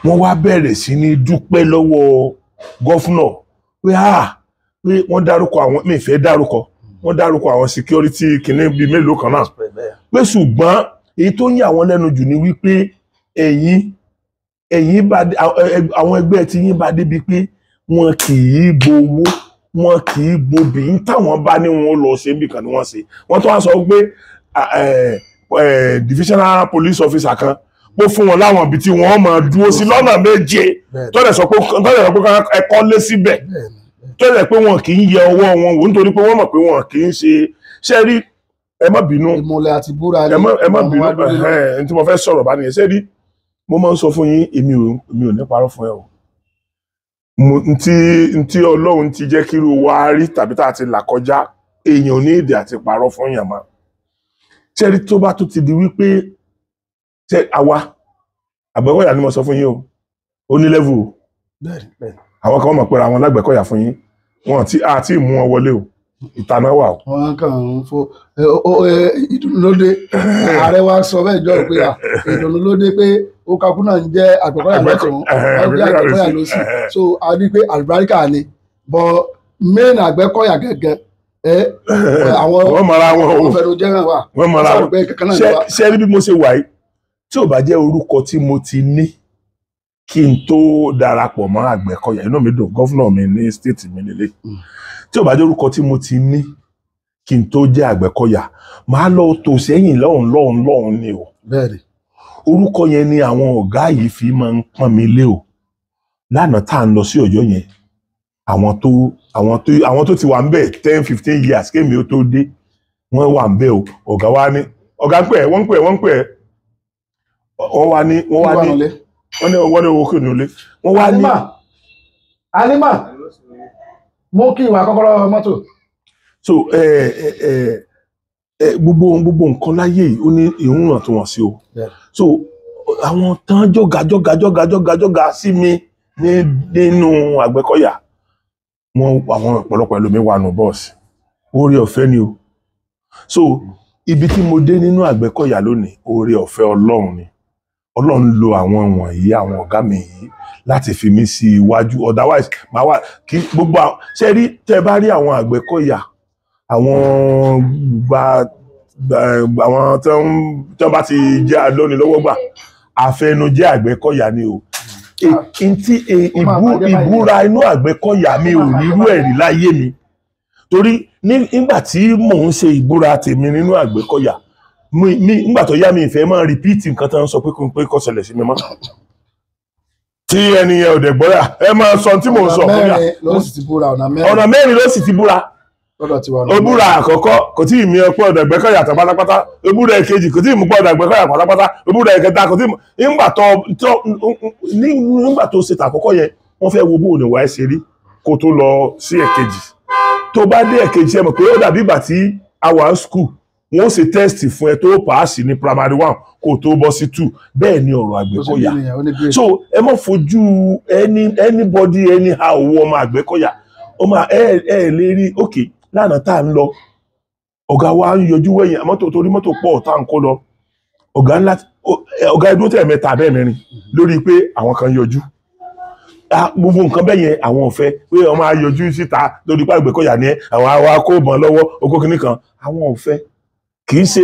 Speaker 1: wọ́n wá bẹ̀rẹ̀ sí ní dúpẹ́ lọ́wọ́ gọ́fúnọ̀ pé wọ́n dárúkọ àwọn, mi fẹ́ dárúkọ, wọ́n dárúkọ àwọn security kìíní bíi mélòó kan náà, pé ṣùgbọ́n èyí tó yà wọ́n lẹ́nu jù ni wípé ẹ̀yin bá àwọn ẹgbẹ́ tí yín bá débi pé wọn kì í gbowó, wọn kì í gbobì ń táwọn bá ní wọn lọ ṣe níbi kan ni wọ́n ṣe. Wọ́n tó wá sọ pé divisional police officer kan pé fún wọn láwọn ibi tí wọ́n máa dúró sí lọ́nà méje tó dẹ̀ sọ pé ẹ̀kọ́ lé síbẹ̀, tó dẹ̀ pé wọn kì í yẹ ọwọ́ wọn wò nítorí pé wọ́n mọ̀ pé wọn kì í ṣe rí. Ẹ má bínú,
Speaker 2: ìmọ̀lẹ̀ àti búra
Speaker 1: ẹ má bínú, tí mo fẹ́ sọ̀rọ̀ bá nìyẹn. Ṣé rí, mo máa ń sọ fún yín, èmi ò ní parọ́ fún ẹ o. Ntí Ọlọ́run ti jẹ́ kí irú wa rí tàbí tá a ti là kọjá, èèyàn ò ní èdè àti parọ́ fún yàn mọ́. Ṣé rí, tó bá tún ti di wípé àwa Àgbẹ̀kọ̀yà ni mo sọ fún yín o, ó ní level o. Àwọn kan mọ̀ pé àwọn l'Àgbẹ̀kọ̀yà fún yín, wọn àti mú wọn wọlé o, ìtànà wà o.
Speaker 2: Wọ́n kàn ń fo ìdùnnú lóde, ààrẹ wa sọ bẹ́ẹ̀ jọ pé ìdùnnú lóde pé ó kakú náà ń jẹ́ Àgbẹ̀kọ̀yà lọ́tún, wọ́n jẹ́ Àgbẹ̀kọ̀yà lósì, so a ní pé àlùbáríkà ni bọ́ main Àgbẹ̀kọ̀yà gẹ́gẹ́ àwọn ọ̀fẹ́rojẹ́ náà wà,
Speaker 1: wọ́n mọ̀ra wọn. Ṣé rí bí mo ṣe wà yìí, tí ò bá jẹ́ orúkọ tí mo ti ní kí n tó darapọ̀ mọ́ Àgbẹ̀kọ̀yà, inú mi dùn, gọ́fúnà mi ní stéètì mi nílé, tí ò bá jẹ́ orúkọ tí mo ti ní kí n tó jẹ́ Àgbẹ̀kọ̀yà, máa lọ tò sẹ́yìn lọ́hùn ni o.
Speaker 2: Bẹ́ẹ̀ni.
Speaker 1: Orúkọ yẹn ni àwọn ọ̀gá yìí fi máa ń pọ́n mi lé o. Lánàá tá à ń lọ sí Ọ̀yọ́ yẹn, àwọn tó ti wà ń bẹ̀ 10-15 years kémi ó tó dé, wọ́n wà ń bẹ̀ o. Ọ̀gá wa ní, ọ̀gá ń pè ẹ́, wọ́n ń pè ẹ́, wọ́n ní owó kò ní olé. Wọ́n wá ní
Speaker 2: Alima mú kí ìwà kọ́kọ́rọ́ mọ́tò.
Speaker 1: So gbogbo nǹkan láyé yìí ó ní ìhùn àti wọn sí o. So àwọn tán jọ́gà sí mi nínú Àgbẹ̀kọ̀yà, àwọn ọ̀pọ̀lọpọ̀ ẹlòmíín wà nù bọ́ọ̀sì, oore ọ̀fẹ́ ni o. So ibi tí mo dé nínú Àgbẹ̀kọ̀yà lónìí, oore ọ̀fẹ́ Ọlọ́run ni. Ọlọ́run lo àwọn wọ̀nyí, àwọn ọ̀gá mi yìí láti fi mí sí iwájú, otherwise máa wà kí gbogbo ṣe rí. Tẹ́ bá rí àwọn Àgbẹ̀kọ̀yà, àwọn tó bá ti jẹ́ lónìí lọ́wọ́ gbà, àfẹnujẹ́ Àgbẹ̀kọ̀yà ni o. Ìbúra inú Àgbẹ̀kọ̀yà mi ò rírú ẹ̀rí láyé mi, torí nígbà tí mò ń ṣe ìbúra tèmi nínú Àgbẹ̀kọ̀yà, nígbà tó yá mi ìfẹ́ máa rìpíìtì nǹkan tó ń sọ pé kó ṣẹlẹ̀ sí mi mọ́. Tí ẹnìyẹn ò dẹ̀ gbọ́yà, ẹ máa sọ tí mò ń sọ.
Speaker 2: ọ̀nà mẹ́rin
Speaker 1: ló sì ti búra. Òbúra àkọ́kọ́ kò tí ì mi ọpọ́ ọ̀dọ̀ Àgbẹ̀kọ̀yà tán pátápátá, òbúra èkejì kò tí ì mú pọ́ ọ̀dọ̀ Àgbẹ̀kọ̀yà pátápátá, òbúra ẹ̀kẹta kò tí ì mú. Nígbà tó ṣe tàkọ́kọ́ yẹn, wọ́n fẹ́ wo bóun ìwà ẹ̀ ṣe rí kó tó lọ sí ẹ̀kejì. Tó bá dé ẹ̀kejì ẹ mọ̀ pé ó dàbí ìgbà tí a wà ní school, wọ́n ṣe tẹ́sítì fún ẹ tó pàásì ní primary 1 kó tó bọ́ sí 2. Bẹ́ẹ̀ ni ọ̀rọ̀ Àgbẹ̀kọ̀yà. So ẹ má fojú anybody anyhow owó ọmọ Àgbẹ̀kọ̀yà. Ọmọ ẹ lè rí òkè lánàá tá à ń lọ, ọ̀gá wa ń yọjú wẹ̀yìn mọ́tò, torí mọ́tò pọ̀ tá à ń kó lọ. Ọ̀gá ẹdún tẹ̀ mẹ́ta bẹ́ẹ̀ mẹ́rin lórí pé àwọn kan yọjú. Gbogbo nǹkan bẹ́ẹ̀ yẹn àwọn ò fẹ́ pé ọmọ ayọjú síta lórí pé Àgbẹ̀kọ̀yà ni àwọn àwa kó bọ̀n lọ́wọ́ okó kìíní kan, àwọn ò fẹ́. Kì í ṣe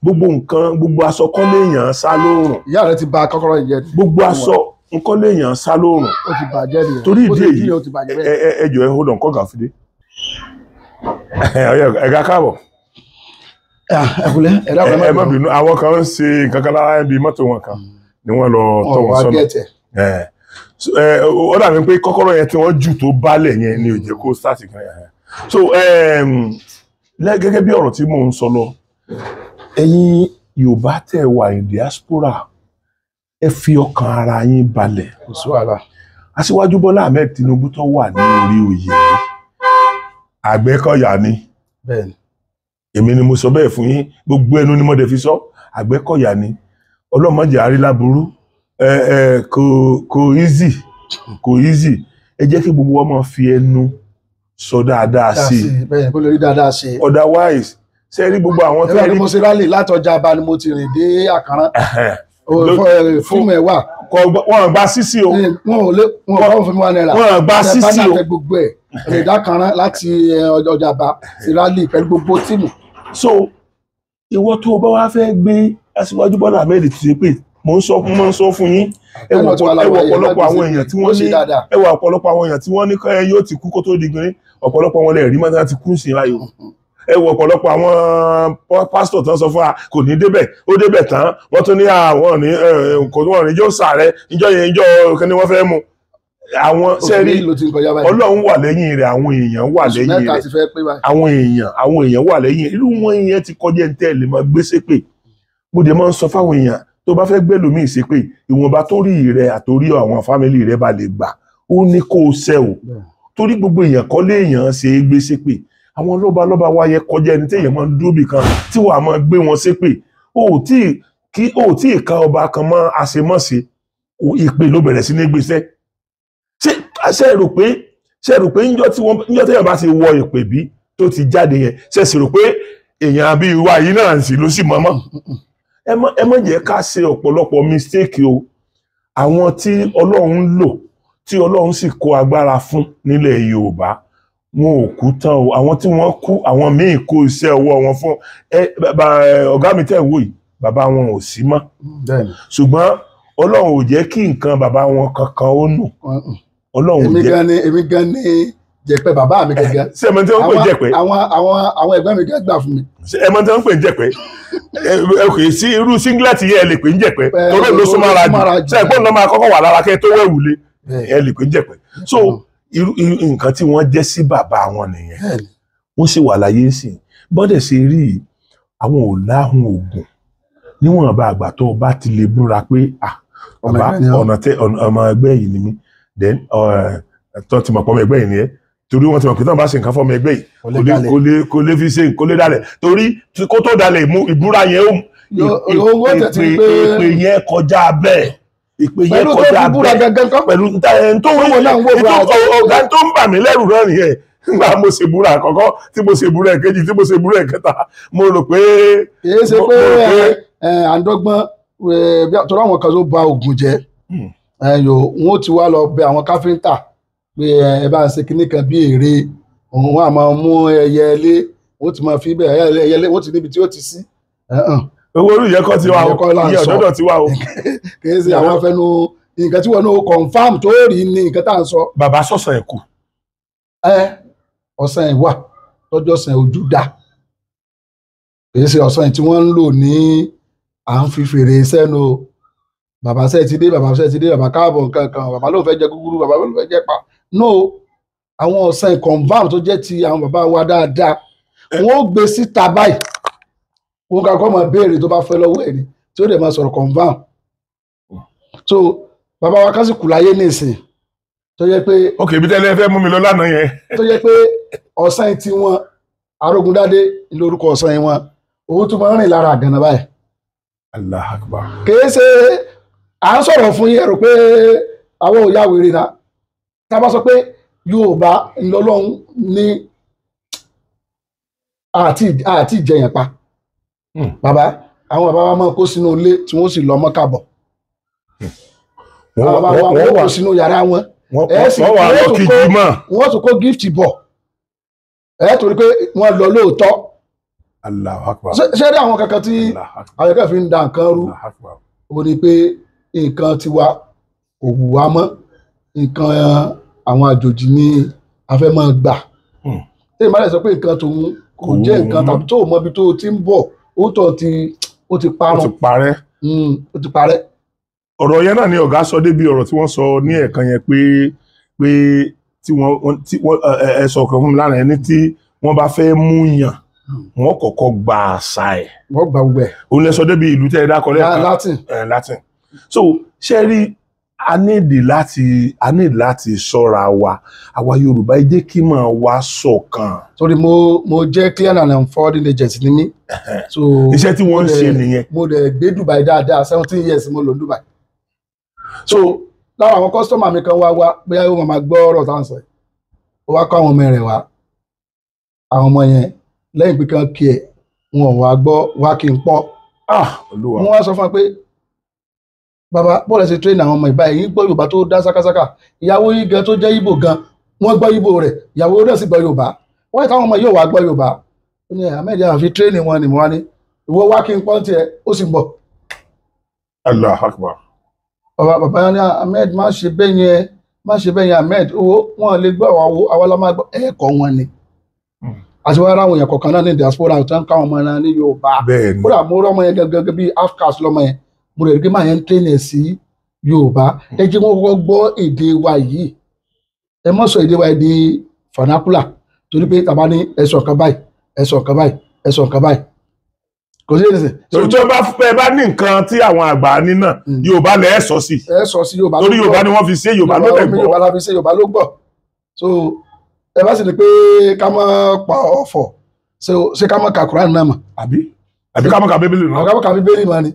Speaker 1: gbogbo nǹkan, gbogbo aṣọ kọ́ léèyàn sá lóòrùn.
Speaker 2: Ìyá rẹ ti bà kọ́kọ́rọ́ yìí jẹ́.
Speaker 1: Gbogbo aṣọ nǹkan léèyàn sá lóòrùn.
Speaker 2: Ó ti bàjẹ́ nìyẹn.
Speaker 1: Torí ìdí èyí ẹjọ́ ẹ hold on kọ́gà fìdí. Ẹ̀gá káàbọ̀. Ẹ má bínú, àwọn kan ń ṣe nǹkan kan lára ẹbí mọ́tò wọn kan ni wọ́n lọ tọ́ wọn sọ́nà. Ó dàbí pé kọ́kọ́rọ́ yẹn tí wọ́n jù tó bálẹ̀ yẹn ni ò jẹ́ kó start kan yẹn. So gẹ́gẹ́ bí ọ̀rọ̀ tí mò ń sọ lọ, ẹ̀yin Yorùbá tẹ́ wà ní diaspora, ẹ fi ọkàn ara yín balẹ̀.
Speaker 2: Kò sí wàhálà.
Speaker 1: Aṣíwájú Bọ́lá Ahmed Tinubu tó wà ní orí oyè Àgbẹ̀kọ̀yà ni.
Speaker 2: Bẹ́ẹ̀ni.
Speaker 1: Èmi ni mo sọ bẹ́ẹ̀ fún yín, gbogbo ẹnu ni mo dẹ̀ fi sọ. Àgbẹ̀kọ̀yà ni. Ọlọ́mọdé àríláburú, kò easy ẹ jẹ́ kí gbogbo wa máa fi ẹnu sọ dáadáa sí i
Speaker 2: bẹ́ẹ̀ kó lè rí dáadáa ṣe.
Speaker 1: Otherwise ṣe rí gbogbo àwọn
Speaker 2: tẹ́lẹ̀ ní mo ṣe rálì látọjà bá ni mo ti rìn dé àkàrán fíìmù ẹ̀ wà.
Speaker 1: wọ́n gba sísí o.
Speaker 2: wọ́n fún mi wà náírà.
Speaker 1: wọ́n gba sísí o.
Speaker 2: bá gbogbo ẹ̀ rìn dákàrán láti ọjà bá sí rálì pẹ̀lú gbogbo tíìmù.
Speaker 1: so ìwọ tó o bá wá fẹ́ gbé Aṣíwájú Bọ́lá Ahmed ti pé mo ń sọ fún yín ẹ wọ ọ̀pọ̀lọpọ̀ àwọn èèyàn tí wọ́n ní ọ̀pọ̀lọpọ̀ àwọn èèyàn tí wọ́n ní yóò ti kú kó tó di gbìnrín ọ̀pọ̀lọpọ̀ wọn lè rí mọ́tà ti kú sí i láyò ẹ wọ ọ̀pọ̀lọpọ̀ àwọn pásítọ̀ tán sọ fún wa kò ní débẹ̀ ó débẹ̀ tán wọ́n tún ní àwọn ní kò wọ́n ní yóò sàárẹ̀ ìjọ yẹn ìjọ kí wọ́n fẹ́ mú àwọn sẹ́rí Ọlọ́run wà lẹ́yìn rẹ̀ àwọn èèyàn wà lẹ́yìn rẹ̀ àwọn èèyàn wà lẹ́yìn irú wọn yẹn ti kọjá ní tẹ́lẹ̀ máa gbé ṣépè mo dẹ̀ máa ń sọ fáwọn èèyàn tó bá fẹ́ gbé lómi ṣépè ìwọ̀nba tó rí rẹ̀ àtòrí àwọn fámìlì rẹ̀ bá lè gbà ó ní kó o ṣẹ́ o torí gbogbo èèyàn kọ́ léèyàn ṣe é gbé ṣépè àwọn lọ́balọ́ba wa yẹ kọjá ẹni tí èèyàn máa ń dúró bì kan tí wàá máa gbé wọn ṣépè ó tí ì ka ọba kan mọ́ àṣemọ́ṣe ìpè ló bẹ̀rẹ̀ sí ní gbéṣẹ́ ṣe rò pé níjọ́ tí èèyàn bá ti wọ ìpè bí tó ti jáde yẹn ṣe sì rò pé èèyàn bí wa yìí náà sì ló sì mọ́mọ́ ẹ má jẹ́ ká ṣe ọ̀pọ̀lọpọ̀ mistake o àwọn tí Ọlọ́run lò tí Ọlọ́run sì kó agbára fún nílẹ̀ Yorùbá wọn ò kú tán o àwọn tí wọ́n kú àwọn míì kó iṣẹ́ ọwọ́ wọn fún ọ̀gá mi tẹ̀ ń wò yìí bàbá wọn ò sí mọ́ ṣùgbọ́n Ọlọ́run ò jẹ́ kí nǹkan bàbá wọn kankan ó nù Ọlọ́run ò jẹ́.
Speaker 2: èmi gan ni jẹ̀pẹ́ bàbá mi gẹ́gẹ́.
Speaker 1: ṣé ẹmọ tí wọ́n pè jẹ̀pẹ́.
Speaker 2: àwọn ẹ̀gbọ́n mi gẹ́gẹ́ gbà fún mi.
Speaker 1: ṣé ẹmọ tí wọ́n pè jẹ̀pẹ́ kì í sí irú singlet yẹn ẹ lè pè ń jẹ̀pẹ́ torí ló súnmọ́ ara jù ṣé ẹ̀gbọ́n náà máa kọ́kọ́ wà lára kẹ́ tó wẹ̀wù lé ẹ lè pè ń jẹ̀pẹ́ so irú nǹkan tí wọ́n jẹ́ sí bàbá wọn nìyẹn wọ́n sì wà láyé sí i bọ́dẹ̀ ṣe rí àwọn ò láhùn oògùn níwọ̀n bá àgbà tó bá ti lè búra pé bàbá ọmọ ẹgbẹ́ yìí ni mí then tó ti mọ̀ pọ̀ ọmọ ẹgbẹ́ yìí ni ẹ́ torí wọ́n ti mọ̀ pé tán bá ṣe nǹkan fọ́mọ ẹgbẹ́ yìí kò lè fi ṣe kò lè dalẹ̀ torí kó tó dalẹ̀ ìbúra yẹn ìpè yẹn kọjá bẹ́ẹ̀ ìpè yẹn kọjá bẹ́ẹ̀ pẹ̀lú ọ̀gá tó ń bà mí lẹ́rù náà nìyẹn nígbà mo ṣe búra àkọ́kọ́ tí mo ṣe búra ẹ̀kejì tí mo ṣe búra ẹ̀kẹta mo rò pé.
Speaker 2: kìí ṣe pé àǹdọ́gbọ́n torí àwọn kan tó ba oògùn jẹ́ wọn ó ti wá lọ bẹ àwọn káfíńtà pé ẹ bá ń ṣe kinní kan bí èrè òun á máa mú ẹyẹ ilé ó ti máa fi bẹ ẹyẹ ilé ó ti níbi tí ó ti sí.
Speaker 1: owó orí ìyẹn ti wá o iye ọ̀dọ́dọ̀ ti wá o.
Speaker 2: kìí ṣe àwọn afẹnu nǹkan tí wọn náà confam tó rí ní nǹkan tá à ń sọ.
Speaker 1: bàbá sọ̀sán ẹ̀ kù.
Speaker 2: ọ̀sán ẹ̀ wà tọ́jú ọ̀sán ojú dá kìí ṣe ọ̀sán tí wọ́n ń lò ní à ń fi fèrè sẹ́nu bàbá sẹ́ẹ̀ ti dé bàbá sẹ́ẹ̀ ti dé bàbá káàbọ̀ nǹkan kan bàbá ló fẹ́ jẹ gúgúrú bàbá ló fẹ́ jẹ pa no àwọn ọ̀sán confam tó jẹ́ ti àwọn bàbá wa dáadáa wọ́n ó gbé síta báyìí wọ́n kà kọ́ máa béèrè tó bá fẹ́ lọ́wọ́ ẹ̀ ni tí ó dẹ̀ máa sọ̀rọ̀ confam so bàbá wa kásìkù láyé nìsín tó yẹ pé.
Speaker 1: ok ibi tẹ́lẹ̀ fẹ́ mú mi lọ lánàá yẹn.
Speaker 2: tó yẹ pé ọ̀sán tí wọn Arógundádé lórúkọ ọ̀sán wọn òun tún máa ń rìn lára àgànà báyìí.
Speaker 1: Allah akbar.
Speaker 2: kìí ṣe à ń sọ̀rọ̀ fún yín rò pé àwọn ò yá wèrè náà tá a bá sọ pé Yorùbá ńlọlọ́run ní àti ìjẹyàn pa bàbá àwọn bàbá wa máa kó sínú ilé tí wọ́n sì lọ mọ́ kàbọ̀ wọ́n kó sínú yàrá wọn wọ́n tún kó gift bọ̀ torí pé wọ́n lọ lóòótọ́.
Speaker 1: Allahu Akbar.
Speaker 2: ṣé rí àwọn kankan tí àyẹ̀kẹ́ fi ń da nǹkan rú ó ní pé nǹkan tiwa kò wù wá mọ́ nǹkan àwọn àjòjì ni a fẹ́ máa gbà tí ìmọ̀lẹ̀ sọ pé nǹkan tòun kò jẹ́ nǹkan tàbí tó mọ ibi tó ti ń bọ̀ ó ti parun ó ti parẹ́.
Speaker 1: ọ̀rọ̀ yẹn náà ni ọ̀gá sọ débi ọ̀rọ̀ tí wọ́n sọ ní ẹ̀kan yẹn pé tí wọ́n ẹ sọ ọ̀kan fún mi lánàá ẹni tí wọ́n bá fẹ́ mú yàn wọ́n kọ́kọ́ gba àṣà ẹ̀.
Speaker 2: wọ́n gba gbogbo ẹ̀.
Speaker 1: òun lè sọ débi ìlú tẹ́ ẹ dákọ lẹ́ẹ̀kan. Latin. so ṣe rí a nídìí láti ṣọ́ra wa àwa Yorùbá ẹ jẹ́ kí máa wá ṣọ̀kan.
Speaker 2: torí mo jẹ́ clear and unfolding agent ni mí.
Speaker 1: iṣẹ́ tí wọ́n ń ṣe nìyẹn.
Speaker 2: mo dẹ̀ gbé Dubai dáadáa 17 years mo lò Dubai. so lára àwọn kọ́sítọ́mà mi kan wá bóyá ó máa gbọ́ ọ̀rọ̀ tá à ń sọ ó wá kọ́ àwọn ọmọ rẹ̀ wá àwọn ọmọ yẹn lẹ́yìn pé kán kí ẹ̀ wọn ò wá gbọ́ wá kí n pọ́ wọ́n wá sọ fún wa pé bàbá bọ́ọ̀lù ṣe tírẹ́nì àwọn ọmọ ìbá yìí gbọ́ Yorùbá tó dá sákásáká ìyàwó yìí gan tó jẹ́ Ìgbò gan wọ́n gbọ́ Ìgbò rẹ̀ ìyàwó rẹ̀ sì gbọ́ Yorùbá wọ́n yẹ káwọn ọmọ yóò wá gbọ́ Yorùbá ó ní Ahmed àfi tírẹ́nì wọn ni mo wá ní ìwọ wá kí n pọ́ tiẹ̀ ó sì ń bọ̀.
Speaker 1: Allahu Akbar.
Speaker 2: Bàbá yẹn ní Ahmed má ṣe bẹ́ẹ̀ yẹn Ahmed owó wọn lè gbọ́ àwọn ọlọ́mọ ẹ̀kọ́ wọn ni àti wọ́n ara àwọn èèyàn kọ̀ọ̀kan náà ní diaspora tó ń káwọn ọmọ náà ní Yorùbá kódà mo rọ́ ọmọ yẹn gẹ́gẹ́ bí outcast lọ́mọ yẹn mo rẹ̀ rí pé máa yẹn ń tẹ́lẹ̀ sí Yorùbá ẹ jẹ́ wọ́n kọ́kọ́ gbọ́ èdè wa yìí ẹ mọ̀ sọ èdè wa di vernacular torí pé tàbá ní ẹ̀sọ̀ kan báyìí ẹ̀sọ̀ kan báyìí ẹ̀sọ̀ kan báyìí kò sí èdè.
Speaker 1: torí tí wọ́n bá ní nǹkan tí àwọn àgbà ní náà Yorùbá lẹ̀ ẹ̀ sọ sí
Speaker 2: Yorùbá
Speaker 1: torí Yorùbá ni wọ́n fi ṣe Yorùbá ló tẹ̀ gbọ́
Speaker 2: Yorùbá la fi ṣe Yorùbá ló gbọ́ so ẹ bá sì ní pé ká má pa ọ̀fọ̀ ṣé ká má ka Quran náà mọ̀.
Speaker 1: àbí ká má ka Bíbélì náà.
Speaker 2: ká má ka Bíbélì mọ̀ ni.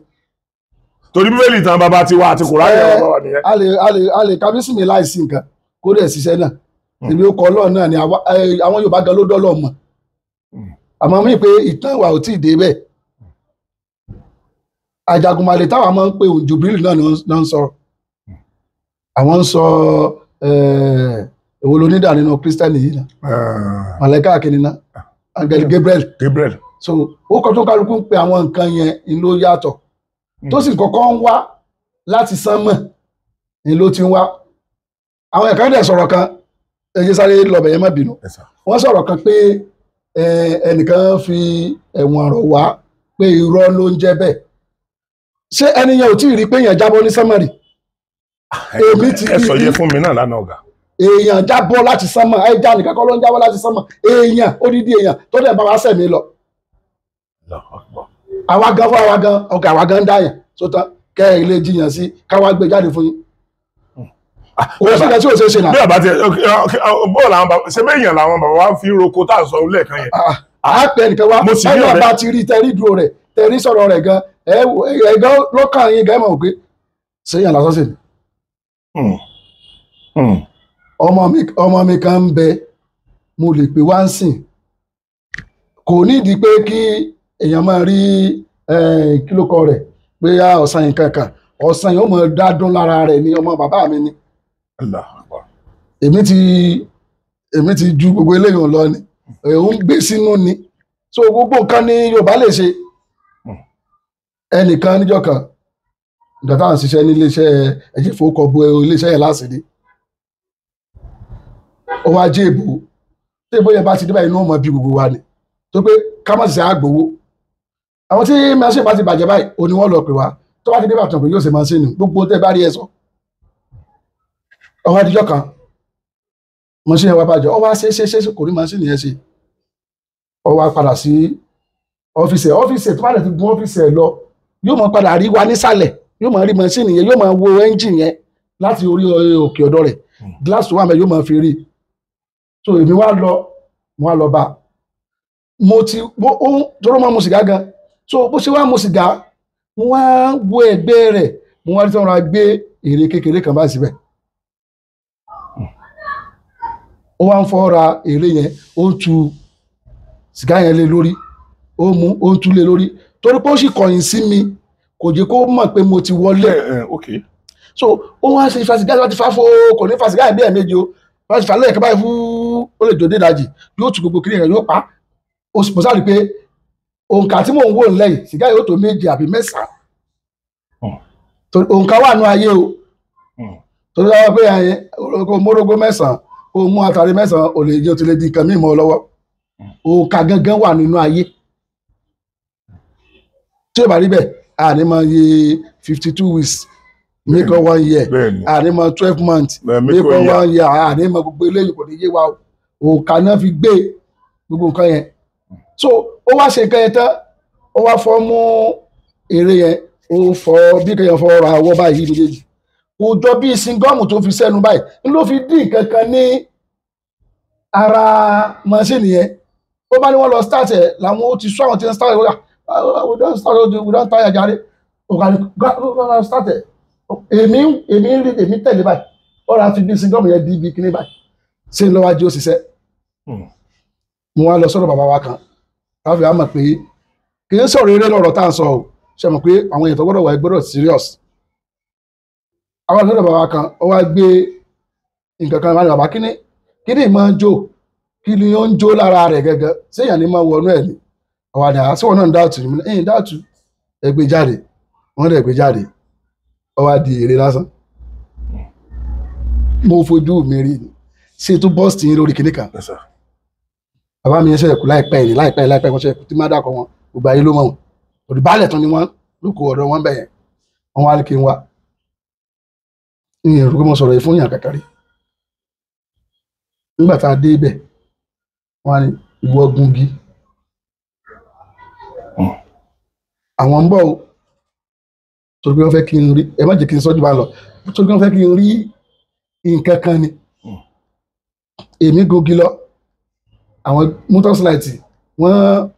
Speaker 1: torí Bíbélì tán bàbá tiwa àti Quran yẹn bàbá wà nìyẹn.
Speaker 2: a lè ka bísímì láìsí nǹkan kó dẹ̀ ṣiṣẹ́ náà ìbí ó kọ Ọlọ́run náà ni àwọn Yorùbá gan ló dọ́lọ́ mọ̀ àmọ́ mí pé ìtàn wa ò tí ì dé bẹ́ẹ̀ Àjàgùnmàlè táwa máa ń pè Jùbírìlì náà ń sọ àwọn ń sọ èwo ló nídà nínú kírísítẹ́nì yìí náà màlẹ́kà kìíní náà angel Gabriel so ó kọ́ tó kálukú ń pe àwọn nǹkan yẹn ló yàtọ̀ tó sì kọ́kọ́ ń wá láti sánmọ̀ ni ló ti ń wá àwọn ẹ̀ka dẹ̀ sọ̀rọ̀ kan ẹ̀jẹ̀ sáré lọ́bẹ̀ yẹn má bínú wọ́n sọ̀rọ̀ kan pé ẹnìkan fi ẹ̀wọ̀n ọ̀rọ̀ wá pé irọ́ ló ń jẹ́ bẹ́ẹ̀ ṣé ẹni yẹn ò tí ì rí pé èèyàn jábọ́ ní sánmọ̀ rí èmi ti rí
Speaker 1: ẹ sọ yẹ fún mi náà lánàá ọ̀gá
Speaker 2: èèyàn jábọ́ láti sánmọ̀ ẹja nìkan kọ́ ló ń jábọ́ láti sánmọ̀ èèyàn odidi èèyàn tó dẹ̀ bá wa sẹ̀mí lọ. àwa gan fún àwa gan dáyàn tó tán kẹ́ ẹ̀ ilé jiyàn sí káwa gbé jáde fún yín. kò sí ìdájọ́ òṣèṣe ṣe náà.
Speaker 1: bí àbátí bọ́ọ̀lù àwọn bàbá ṣe méèyàn làwọn bàbá wa ń fi roko tá à ń sọ lẹ́ẹ̀kan yẹn.
Speaker 2: a pẹ nìkan wa ẹ̀yìn bá ti rí tẹ̀rí dúró rẹ̀ tẹ̀rí sọ̀rọ̀ rẹ̀ gan ẹ̀gán lọ́kàn yín gan mọ̀ pé ṣéyàn lásán sí ni. ọmọ mi kan ń bẹ mo lè pè wá ń sìn kò nídìí pé kí èèyàn máa rí kílókọ rẹ̀ pé ọ̀sán yìí kankan ọ̀sán yìí ó mọ̀ dádún lára rẹ̀ ni ọmọ bàbá mi ni èmi ti ju gbogbo eléyìí lọ ni òun gbé sínú ni so gbogbo nǹkan ni Yorùbá lè ṣe ẹnìkan níjọ́ kan ìgbà táwọn ṣiṣẹ́ ní iléeṣẹ́ ẹ̀jẹ̀ fowókọ̀bù iléeṣẹ́ yẹn láṣìírí ó wá jẹ́ èbó tí èbó yẹn bá ti dé báyìí inú ọmọ bí gbogbo wa ni tó pé ká má ṣiṣẹ́ àgbowó àwọn tí machine bá ti bàjẹ́ báyìí òní wọ́n lọ pè wá tó bá ti dé bàtàn pé yóò ṣe machine gbogbo tẹ́ bá rí ẹ sọ ọwọ́ adijọ́ kan machine yẹn wá bàjẹ́ ọwọ́ ṣe kò rí machine yẹn ṣe ọwọ́ padà sí ọ́fíìsì tó bá dẹ̀ ti gun ọ́fíìsì ẹ̀ lọ yóò mọ̀ padà rí wa nísàlẹ̀ yóò mọ̀ rí machine yẹn yóò mọ̀ wo engine yẹn láti orí òkè ọ̀dọ̀ rẹ̀ glass tó wà mẹ́ yóò mọ̀ fi rí so èmi wá lọ bá mo ti tọrọ máa mu sìgá gan so bó ṣe wá mu sìgá mo wá wo ẹgbẹ́ rẹ̀ mo wá rí tí wọ́n ra gbé èrè kékeré kan bá síbẹ̀ ó wá ń fọ́ ra èrè yẹn ó ń tu sìgá yẹn lé lórí ó mú ó ń tú lé lórí torí pé ó sì kọ̀yìn sí mi kò jẹ́ kó mọ̀ pé mo ti wọlé so ó wá ṣe ìfàsìgá láti fà fún kò ní fàsìgá ẹ̀ bí ẹ̀ méje o wọ́n ti fà lẹ́ẹ̀kan báyìí fún ó lè jòdè ìdajì yóò tu gbogbo kiri rẹ̀ yóò pa ó sì pọ̀sá rí pé òǹkà tí mò ń wò lẹ́yìn sìgá yóò tó méje àbí mẹ́sàn-án òǹkà wà nù ayé o torí wọ́n pé kó mórógó mẹ́sàn-án kó mú àtàrí mẹ́sàn-án ò lè jẹ́ òtún lè di nǹkan mímọ́ lọ́wọ́ òǹkà gangan wà nínú ayé tí ó bá rí bẹ́ẹ̀ àní máa yẹ 52 weeks make up 1 year àní máa 12 months make up 1 year àní máa gbogbo eléyìí kò ní yé wa òǹkà náà fi gbé gbogbo nǹkan yẹn so ó wá ṣe nǹkan yẹn tán ó wá fọ́ mú èrè yẹn ó fọ́ bí kéèyàn fọ́ ra ọwọ́ báyìí méjèèjì kò jọ bí singọ́ọ̀mù tó fi sẹ́nu báyìí ń ló fi dín kankan ní ara machine yẹn ó bá ní wọ́n lọ start ẹ̀ làwọn ó ti sọ àwọn tí ń start ẹ̀ we don tire jàre òkàní gbọ́dọ̀ start ẹ̀ èmi tẹ̀lé báyìí ọ̀rọ̀ àfi bí síngọ́ọ̀mù yẹn di ibi kíní báyìí ṣé ń lọ́wọ́ ajé ó ṣiṣẹ́. mo wá lọ sọ́dọ̀ bàbá wa kan káfí á mọ̀ pé kì í sọ̀rọ̀ eré lọ́rọ̀ tá à ń sọ o ṣe mọ̀ pé àwọn èèyàn tó gbọ́dọ̀ wà gbọ́dọ̀ serious. àwọn sọ́dọ̀ bàbá wa kan ó wá gbé nǹkan kan láti bàbá kíní máa ń jó kí ni ó ń jó lára rẹ̀ gẹ́gẹ́ séèyàn ní máa wọnú ẹ̀ ní àwàdà síwọ̀n náà ń dáàtú ní ẹ̀yìn dáàtú ẹgbẹ́ jáde wọ́n dẹ̀ gbé jáde ó wá di èrè lásán. mo fojú mi rí ni ṣe tó bọ́ọ̀sì yín lórí kinní kan bàbá mi yẹn ṣe ẹ̀kú láìpẹ́ wọ́n ṣe ẹ̀kú tí má dàkọ̀ wọn gbogbo ayé ló mọ̀ wọn òdìbálẹ̀ tán ni wọ́n lóko ọ̀dọ̀ wọn bẹ̀yẹn wọ́n wá kí n wá ìyẹn rúgbó mo sọ̀rọ̀ yìí fún yàn kàkàrí nígbà tá a dé ibẹ̀ wọ́n á ní ìwọ gungi àwọn ń bọ̀ o torí pé wọ́n fẹ́ kí n rí ẹ má jẹ́ kí n sọ́jú bá lọ torí pé wọ́n fẹ́ kí n rí nǹkan kan ni èmi gungi lọ àwọn mọ́tọ́síláìtì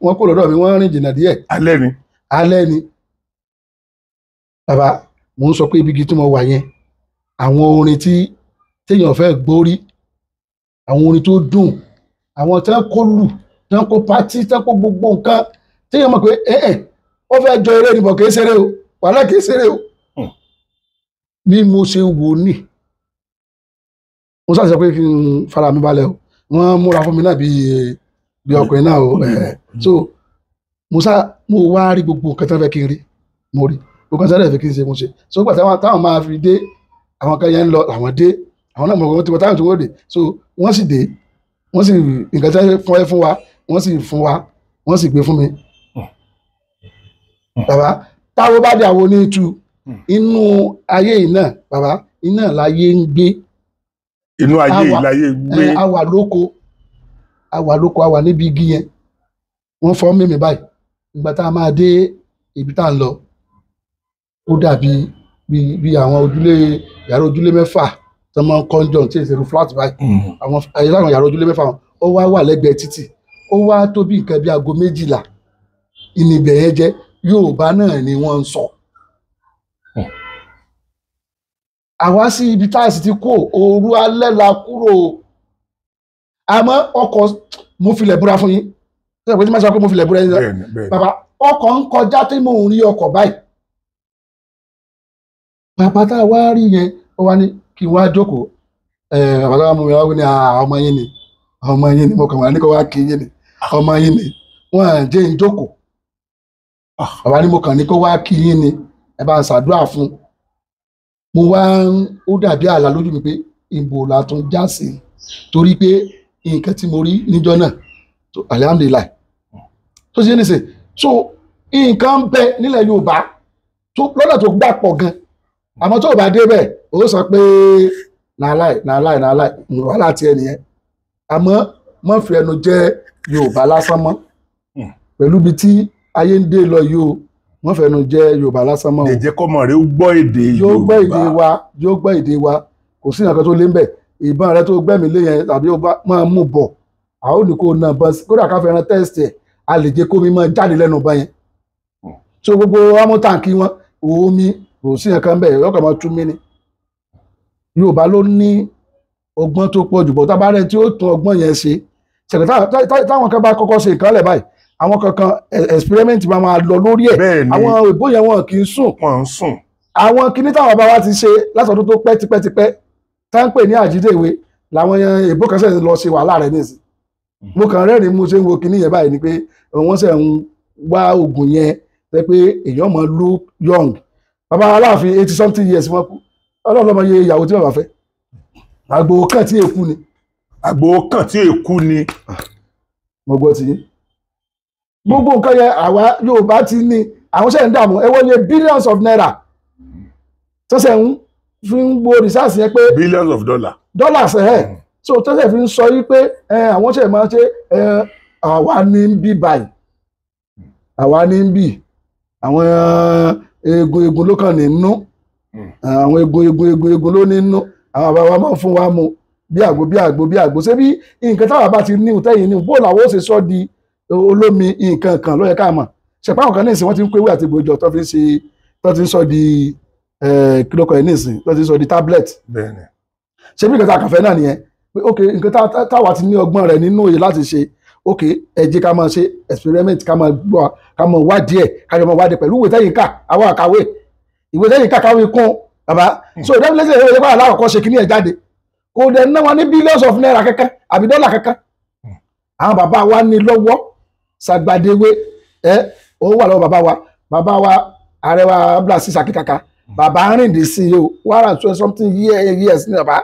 Speaker 2: wọ́n kó lọ́dọ̀ mi wọ́n rìn jìnnà díẹ̀. alẹ́ ni bàbá mo ń sọ pé ibi tí mo wà yẹn àwọn orin tí téèyàn fẹ́ gbórí àwọn orin tó dùn àwọn tí wọ́n kó lù tí wọ́n kó pátí tí wọ́n kó gbogbo nǹkan téèyàn mọ̀ pé ó fẹ́ jọ eré nìbọn kì í ṣeré o wàhálà kì í ṣeré o. bí mo ṣe wò ní mo ṣàṣẹ pé kí n fara mi balẹ̀ o wọ́n múra fún mi náà bí ọkùnrin náà o so mo wá rí gbogbo nǹkan tí wọ́n fẹ́ kí n rí mo rí gbogbo nǹkan tí wọ́n fẹ́ kí n ṣe mo ṣe so gbà táwọn máa fi dé àwọn kan yẹn ń lọ àwọn dé àwọn náà mọ̀ wọ́n ti wọ́n táwọn tí wọ́n dé so wọ́n sì dé wọ́n sì nǹkan tí wọ́n fún wa wọ́n sì fún wa wọ́n sì gbé fún mi. bàbá táwọn bá dé àwọn onítu inú ayé yìí náà bàbá iná láyé ń gbé.
Speaker 1: inú ayé yìí láyé ń gbé.
Speaker 2: àwa lóko àwa níbi igi yẹn wọ́n fọ́ mímì báyìí ìgbà tá a máa dé ibi tá a ń lọ ó dàbí bí àwọn yàrá ojúlé mẹ́fà tó máa ń kọ́njọ́ tí èsèrú flat báyìí àwọn yàrá ojúlé mẹ́fà ó wá wà lẹ́gbẹ̀ẹ́ títì ó wá tó bí nǹkan bí aago 12 ìnìbẹ̀ yẹn jẹ́ Yorùbá náà ni wọ́n ń sọ. àwa sí ibi tá a sì ti kó òru alẹ́ la kúrò àmọ́ ọkọ̀ mo filẹ̀ búra fún yín ṣé ìpè tí máa sọ pé mo filẹ̀ búra yín bàbá ọkọ̀ ń kọjá tí mò ń rí ọkọ̀ báyìí bàbá tá a wá rí yẹn ó wá ní kí n wá jókòó bàbá tá a mú mi wá ní ọmọ yín ni mo kàn wá ní kó wá kí yín ni ọmọ yín ni wọn à jẹ́ ń jókòó bàbá ní mo kàn ní kó wá kí yín ni ẹ bá ń ṣàdúrà fún mo wá ó dàbí àlá lójú mi pé ìbò la tún já sí torí pé nǹkan tí mo rí níjọ́ náà alihamdulilayi tó ṣe é nìṣe so nǹkan ń bẹ nílẹ̀ Yorùbá lọ́nà tó gbà pọ̀ gan àmọ́ tó o bá débẹ̀ o sọ pé nàláì wàhálà tiẹ̀ nìyẹn àmọ́ mọ́ fi ẹnu jẹ́ Yorùbá lásán mọ́ pẹ̀lú ibi tí ayé ń dé lọ yìí o wọ́n fẹ́ nu jẹ́ Yorùbá lásán mọ́ o.
Speaker 1: lè jẹ́ kọ́mọ rẹ ó gbọ́ èdè Yorùbá
Speaker 2: yóò gbọ́ èdè wa kò sí nǹkan tó lé ń bẹ̀ ìbọn rẹ tó gbẹ́mí lé yẹn tàbí ó bá máa mú bọ̀ àwọn olùkọ́ náà bọ́ sí kódà ká fẹ́ràn tẹ́sítì ẹ̀ a lè jẹ́ kómi máa jáde lẹ́nu bá yẹn so gbogbo amútàǹkì wọn omi kò sí nǹkan bẹ́ẹ̀ yọkàn máa tún mí ni Yorùbá ló ní ọgbọ́n tó pọ̀ jù bọ́ tá a bá rẹ̀ tí ó tún ọgbọ́n yẹn ṣe ṣẹ̀kẹ̀ táwọn kan bá kọ́kọ́ ṣe nǹkan lẹ̀ báyìí àwọn kankan experiment máa lọ lórí ẹ̀ àwọn òyìnbó yẹn wọn kì í sùn àwọn kinní táwọn bàbá wa ti ṣe látọdún tó pẹ́ tipẹ́tipẹ́ tá ń pè ní àjídèwé làwọn èèbó kan ṣẹ̀ lọ ṣe wàhálà rẹ̀ nísìn mo kàn rẹ́rìn-ín mo ṣe ń wo kinní yẹn báyìí ni pé wọ́n ṣẹ̀ ń wá oògùn yẹn tẹ́ pé èèyàn máa look young bàbá Aláàfin 80-something years wọn kú Ọlọ́run ló mọ iye ìyàwó tí bàbá fẹ́ àgbò kàn tí èkú ni mo gbọ́ ti yín gbogbo nǹkan yẹn àwa Yorùbá ti ní àwọn ṣẹ̀ ń dààmú ẹ wọ́n lé billions of naira tó ṣẹ̀ ń fi ń wo research yẹn pé
Speaker 1: billions of
Speaker 2: dollars so tó ṣẹ̀ fi ń sọ yí pé àwọn ṣẹ̀ máa ṣe àwa ní ń bí báyìí àwa ní ń bì àwọn egun ló kàn ní nú àwọn egun ló ní nú àwọn bàbá wa máa ń fún wa mu bí àgbo ṣé bí nǹkan táwa bá ti ní ìtẹ́yìn ní bó làwọn ó ṣe sọ di olómi nǹkan kan ló yẹ ká mọ̀ ṣẹ̀pá àwọn kan ní ìsìn wọ́n ti ń pé ewé àti ìgbòjọ tó ti ń sọ di kí ló kọ ẹ̀ nísìn tó ti sọ di tablet ṣé bí nǹkan tá a kàn fẹ́ náà nìyẹn pé ok nǹkan táwa ti ní ọgbọ́n rẹ̀ nínú òye láti ṣe ok ẹ jẹ́ ká máa ṣe experiment ká máa gbọ́ ká máa wádìí ẹ̀ ká máa wádìí pẹ̀lú ìwé tẹ́yìn ká àwọn àkàwé ìwé tẹ́yìn ká káwé kún bàbá so definitely ìwé yẹn bá alákọ̀ọ́kọ́ ṣe kíní ẹ̀ jáde kò dẹ̀ ná wọn ní billions of naira kankan àbí dọ́là kankan àwọn bàbá wa ní lọ́wọ́ sàgbàdéwé ó wà lọ́wọ́ bàbá wa ààrẹ wa Abdulaziz Akíkaka bàbá rìndì sí i o 120 something years ní bàbá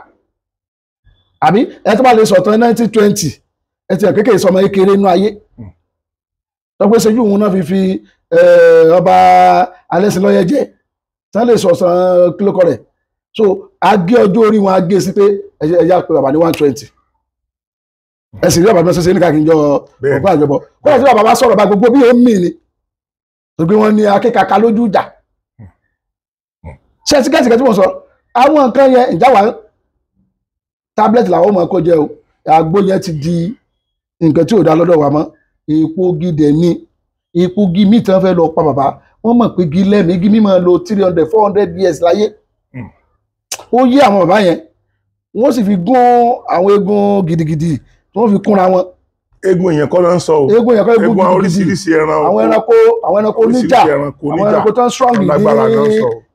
Speaker 2: àbí ẹ tó bá lè sọ̀tàn 1920 ẹ ti ẹ̀ kékeré sọmọ kékeré inú ayé tọ́pẹ́ ṣojú òun náà fi ọba alẹ́sìnlọ́yẹ jẹ́ tí wọ́n lè sọ̀tàn kílókọ rẹ̀ so agé ọjọ́ orí wọn agé sí pé ẹ̀yà pé bàbá ní 120 ẹ sì rí bàbá náà ṣẹṣẹ ní káàkiri jọ ọgbọ́n àjọbọ kó lè sí bàbá bá sọ̀rọ̀ bá gbogbo bí ó ń mì ní tó gbé wọn ní Akíkaka lójú ìjà ṣé tíkẹ́tìkẹ́ tí mo sọ àwọn nǹkan yẹn ìjáwá tábìlẹ̀tì làwọn ọmọ ẹ̀kọ́ jẹ́ o àgbo yẹn ti di nǹkan tí ò dá lọ́dọ̀ wa mọ́ epo gidẹ̀ ní epo gi míì tí wọ́n fẹ́ lọ pa bàbá wọ́n mọ̀ pé gi lẹ́mìí gi míì máa lo 300 400 years láyé ó yé àwọn bàbá yẹn wọ́n sì fi gún àwọn eegun gidigidi tí wọ́n fi kúnra wọn.
Speaker 1: eegun èèyàn kọ́ ló ń sọ o
Speaker 2: eegun èèyàn kọ́ eegun
Speaker 1: gidigidi oríṣiríṣi ẹran
Speaker 2: àwọn ẹranko níjà àwọn ẹranko tó ń strong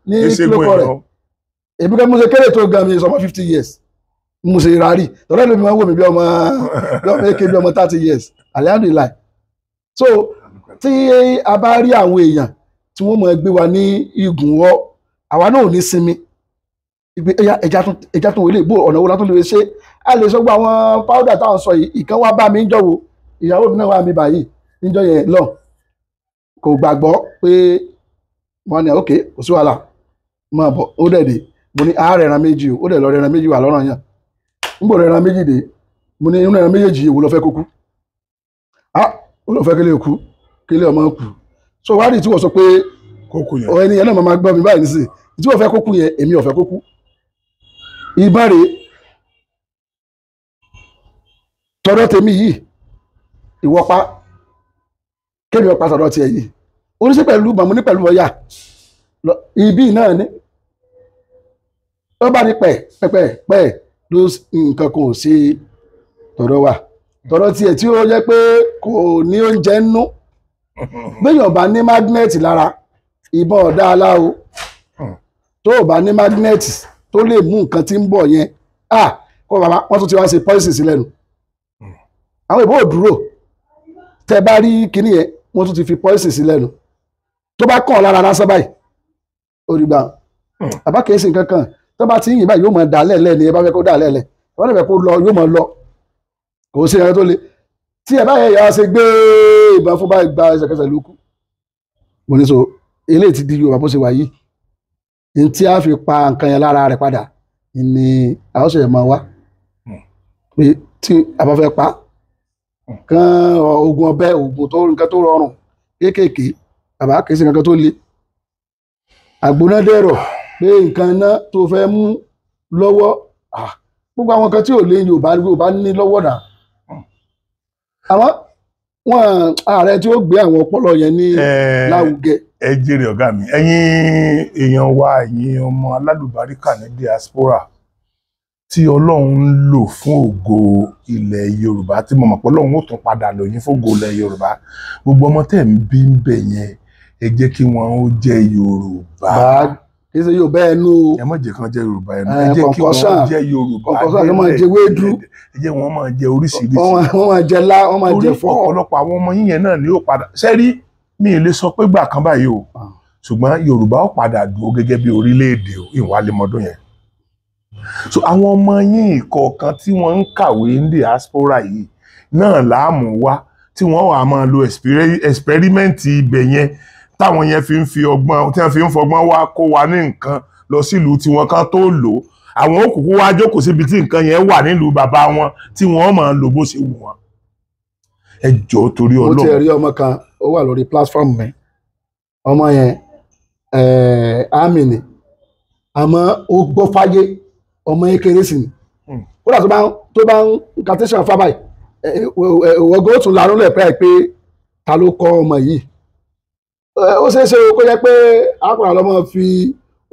Speaker 2: ní kílókọ rẹ̀ èmi kẹ́ mo ṣe kéré tó gan mi sọmọ 50 years mo ṣe rárí tọ́lá ló mi máa ń wò mí bí ọmọ èké bí ọmọ 30 years alihamdulilayi so tí a bá rí àwọn èèyàn tí wọ́n mọ̀ gbé wa ní igun wọ́ àwa náà ò ní sinmi ẹja tó wọlé ìbò ọ̀nà wo látún lè ṣe a lè sọ gbọ́ àwọn powder táwọn sọ yìí ìkan wá bá mi ń jọ̀wọ́ ìyàwó mi náà wà mí báyìí níjọ́ yẹn lọ kò gbàgbọ́ pé wọ́n ní ok kò sí wàhálà máa bọ̀ ó dẹ̀ dé mo ní àárẹ̀ ẹran méjì ó dẹ̀ lọ rẹ̀ ẹran méjì wà lọ́rọ̀ yẹn nígbò rẹ̀ ẹran méjì dé mo ní inú ẹran méjèèjì èwo ló fẹ́ kó kú ó lọ fẹ́ kílé kú kílé ọmọ kú so wá rí tí wọ́n sọ pé ẹni yẹn náà máa gbọ́ mi báyìí nísìnyí tí wọ́n fẹ́ kó kú yẹn èmi ò fẹ́ kó kú ìbọn rèé tọ̀dọ̀ tèmi yìí ìwọ́pá kémi ọ̀pá tọ̀dọ̀ tiẹ̀ yìí oníṣẹ́ pẹ̀lú màmú ní pẹ̀lú ọ̀yà ibi náà ní ó bá ní pẹ̀ ló nǹkan kan ò sí tọ̀dọ̀ wa tọ̀dọ̀ tiẹ̀ tí ó jẹ́ pé kò ní oúnjẹ nínú béèyàn bá ní mágínẹ́ẹ̀tì lára ìbọn ọ̀dá aláwo tó o bá ní mágínẹ́ẹ̀tì tó lè mú nǹkan tí ń bọ̀ yẹn kó bàbá wọ́n tún ti wá ṣe poison sí lẹ́nu àwọn ìbò òdúró tẹ bá rí kinní yẹn wọ́n tún ti fi poison sí lẹ́nu tó bá kàn lára lásán báyìí òrìgbà bàbá kìí ṣe nǹkan kan tó bá ti ń yìn báyìí yóò máa dà lẹ́ẹ̀lẹ́ ni ẹ bá fẹ́ kó dà lẹ́ẹ̀lẹ́ wọ́n lè fẹ́ kó lọ yóò máa lọ kò sí ẹran tó le tí ẹ bá yẹ ìyá ṣe gbé ìbọn fún báyìí gba ẹsẹ̀kẹsẹ̀ ló kú mo ní so eléyìí ti di Yorùbá bó ṣe wà yìí ní tí a fi pa nǹkan yẹn lára rẹ̀ padà ni àwọn ṣe máa wá pé tí a bá fẹ́ pa kan oògùn ọbẹ̀ oògùn tó nǹkan tó rọrùn kéékèèké bàbá kìí ṣe nǹkan tó le àgbónádẹ́rọ̀ pé nǹkan iná tó fẹ́ mú lọ́wọ́ gbogbo àwọn kan tí ò lè Yorùbá ní lọ́wọ́ náà àmọ́ wọn ààrẹ tí ó gbé àwọn ọpọlọ yẹn ní láwùgẹ.
Speaker 1: ẹ jèrè ọ̀gá mi ẹ̀yin èèyàn wa ẹ̀yin ọmọ alálùbáríkà ní diaspora tí Ọlọ́run ń lò fún ògo ilẹ̀ Yorùbá tí mo mọ̀ pé Ọlọ́run ó tún padà lò yín fún ògo ilẹ̀ Yorùbá gbogbo ọmọ tẹ̀ ń bí ń bẹ̀ yẹn ẹ jẹ́ kí wọ́n ó jẹ́ Yorùbá.
Speaker 2: kì í ṣe Yorùbá ẹnu.
Speaker 1: ẹ má jẹ́ kán jẹ́ Yorùbá ẹnu ẹ jẹ́ kí wọ́n jẹ́ Yorùbá
Speaker 2: kọ̀ǹkọ̀ṣàn kí wọ́n máa jẹ wéédú.
Speaker 1: ẹ jẹ́ wọ́n máa jẹ oríṣiríṣi.
Speaker 2: wọ́n máa jẹ lá wọ́n máa jẹ fọ́.
Speaker 1: ọ̀pọ̀lọpọ̀ àwọn ọmọ yín yẹn náà ni ó padà sẹ́rí mi ì lè sọ pé gbà kan báyìí o ṣùgbọ́n Yorùbá ó padà dúró gẹ́gẹ́ bí orílẹ̀-èdè ìwálẹ́mọdún yẹn. so àwọn ọmọ yín ìkọ̀ọ̀kan tí wọ́n ń kàwé ní diaspora yìí náà láàmú wá tí wọ́n wà máa lo ẹ̀sipẹ́rímẹ́ǹtì ibẹ̀ yẹn táwọn yẹn fi ọgbọ́n tí wọ́n fi ń fọgbọ́n wá kó wa ní nǹkan lọ sílùú tí wọ́n kan tó lò àwọn òkùnkùn wá jókòó síbi tí nǹkan yẹn wà nílùú bàbá wọn tí wọ́n máa lò bó ṣe wù wọ́n. ẹ jọ̀ọ́ torí Ọlọ́run.
Speaker 2: mo ti rí ọmọ kan ó wà lórí platform mi ọmọ yẹn àmì ni àmọ́ ó gbọ́ fáyé ọmọ yẹn kéré sí ni kódà tó bá ń kàtẹ́sán fábàì ọgọ́ tún larún lẹ́pẹ́ pé ta ló kọ́ ọmọ yìí ó ṣeé ṣe kó jẹ́ pé arákùnrin ọlọ́mọ fi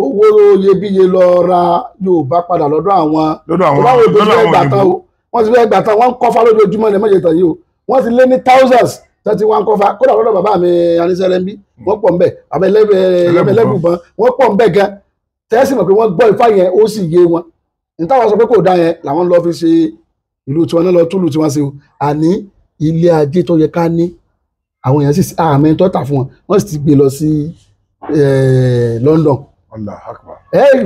Speaker 2: owó iyebíye lọ ra Yorùbá padà lọ́dọ̀ àwọn wọ́n ti fẹ́ gbà tán wọ́n ń kọ́fà lójoojúmọ́ ní mọ́jẹ̀ tàn yìí o wọ́n ti lé ní thousands tẹ́tí wọ́n ń kọ́fà kódà lọ́dọ̀ bàbá mi anísẹ́rẹ́ ń bí wọ́n pọ̀ ńbẹ̀ ẹlẹ́bùbọn wọ́n pọ̀ ńbẹ̀ gan tẹ́sí mọ̀ pé wọ́n gbọ́ Ifá yẹn ó sì yé wọn nítawọn sọ pé kò dá yẹn làwọn lọ fi ṣe ìlú tiwọn náà lọ túlù tiwọn ṣe o àní ilé ajé tó yẹ ká ní àwọn èèyàn sì àmì tó tà fún wọn wọ́n sì ti gbé lọ sí London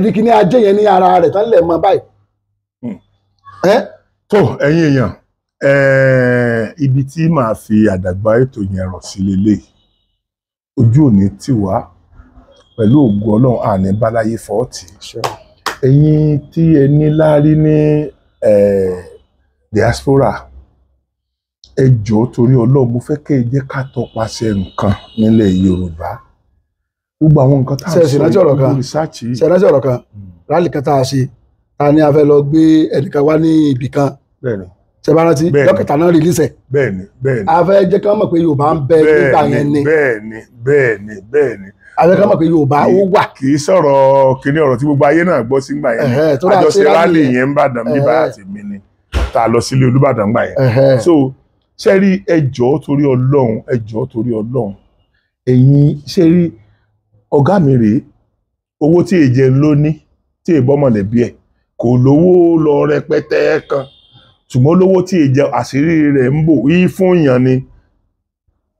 Speaker 2: rí kí ní ajé yẹn ní ara rẹ̀ tán lẹ̀ mọ́ báyìí.
Speaker 1: tó ẹ̀yin èèyàn ibi tí màá fi àdàgbà ètò yẹn rọ̀ sí lélẹ̀ ojú òní tì wá pẹ̀lú ògo Ọlọ́run àní báláyé fọ́ọ̀tì ẹ̀yin tí ẹ ní láárí ní diaspora ẹ jọ̀ọ́ torí Ọlọ́run mo fẹ́ kẹ́ ẹ jẹ́ ká tọpasẹ̀ nǹkan nílẹ̀ Yorùbá gbogbo àwọn nǹkan tá a sọ ìlú rìsáàchì yìí.
Speaker 2: ṣẹ̀rántí ọ̀rọ̀ kan rálì kan tá a ṣe ta ni a fẹ́ lọ gbé ẹnìkan wá ní ibì kan ṣẹ̀rántí dókítà náà rìlíṣẹ̀ a fẹ́ jẹ́ kí wọ́n mọ̀ pé Yorùbá ń bẹ nígbà yẹn ni
Speaker 1: bẹ́ẹ̀ni
Speaker 2: a fẹ́ kí wọ́n mọ̀ pé Yorùbá ó wà.
Speaker 1: kì í sọ̀rọ̀ kíní ọ̀rọ̀ tí gbogbo ayé náà gbọ́ sí gbà yẹn àjọṣe rálì yẹn ń bàdàn bí bá àti mi ni tá a lọ sílé Olúbàdàn gbà yẹn so ṣẹ́rí ẹ jọ̀ọ́ torí Ọlọ́run ẹ̀yin ṣẹ́rí ọ̀gá mi rèé owó tí èjẹ ló ní tí èbọ́mọ̀lẹ́bí ẹ̀ kò lówó lọ rẹpẹtẹ kan ṣùgbọ́n lówó tí èjẹ àṣírí rẹ̀ ń bò yí fún èèyàn ni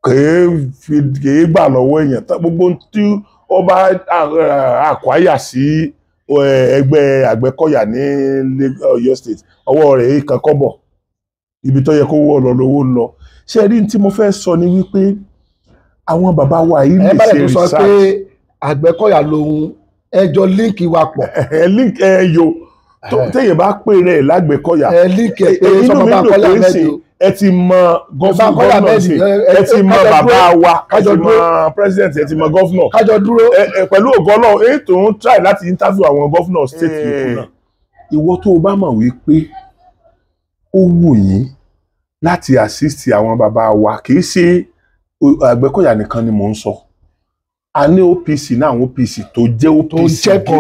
Speaker 1: kèé gbà lọ́wọ́ èèyàn gbogbo tí ó bá àkwáyà sí ẹgbẹ́ Àgbẹ̀kọ̀yà ní Ọ̀yọ́ state ọwọ́ rẹ̀ kan kọ́bọ̀ ibi tó yẹ kó wọ́ lọ lówó lọ ṣé rí tí mo fẹ́ sọ ni wípé àwọn bàbá wa yìí lè ṣe research.
Speaker 2: Àgbẹ̀kọ̀yà lòun ẹjọ́ líǹkì wa pọ̀.
Speaker 1: líǹkì ẹyọ téèyàn bá pè rẹ̀ l'Àgbẹ̀kọ̀yà
Speaker 2: líǹkì ẹ̀ pé sọmọ bá kọ́lá mẹ́jọ
Speaker 1: ẹ ti mọ gọ́fúnà sí ẹ ti mọ bàbá wa ẹ ti mọ president ẹ ti mọ gọ́fúnà
Speaker 2: kájọ dúró
Speaker 1: pẹ̀lú ògo Ọlọ́run èyí tó ń try láti interview àwọn gọ́fúnà state yòókù náà ìwọ tó o bá mọ̀ wípé ó wù yín láti assist àwọn bàbá wa kì í ṣe Àgbẹ̀kọ̀yà nìkan ni mò ń sọ a ní OPC náà àwọn OPC tó jẹ́ OPC
Speaker 2: tó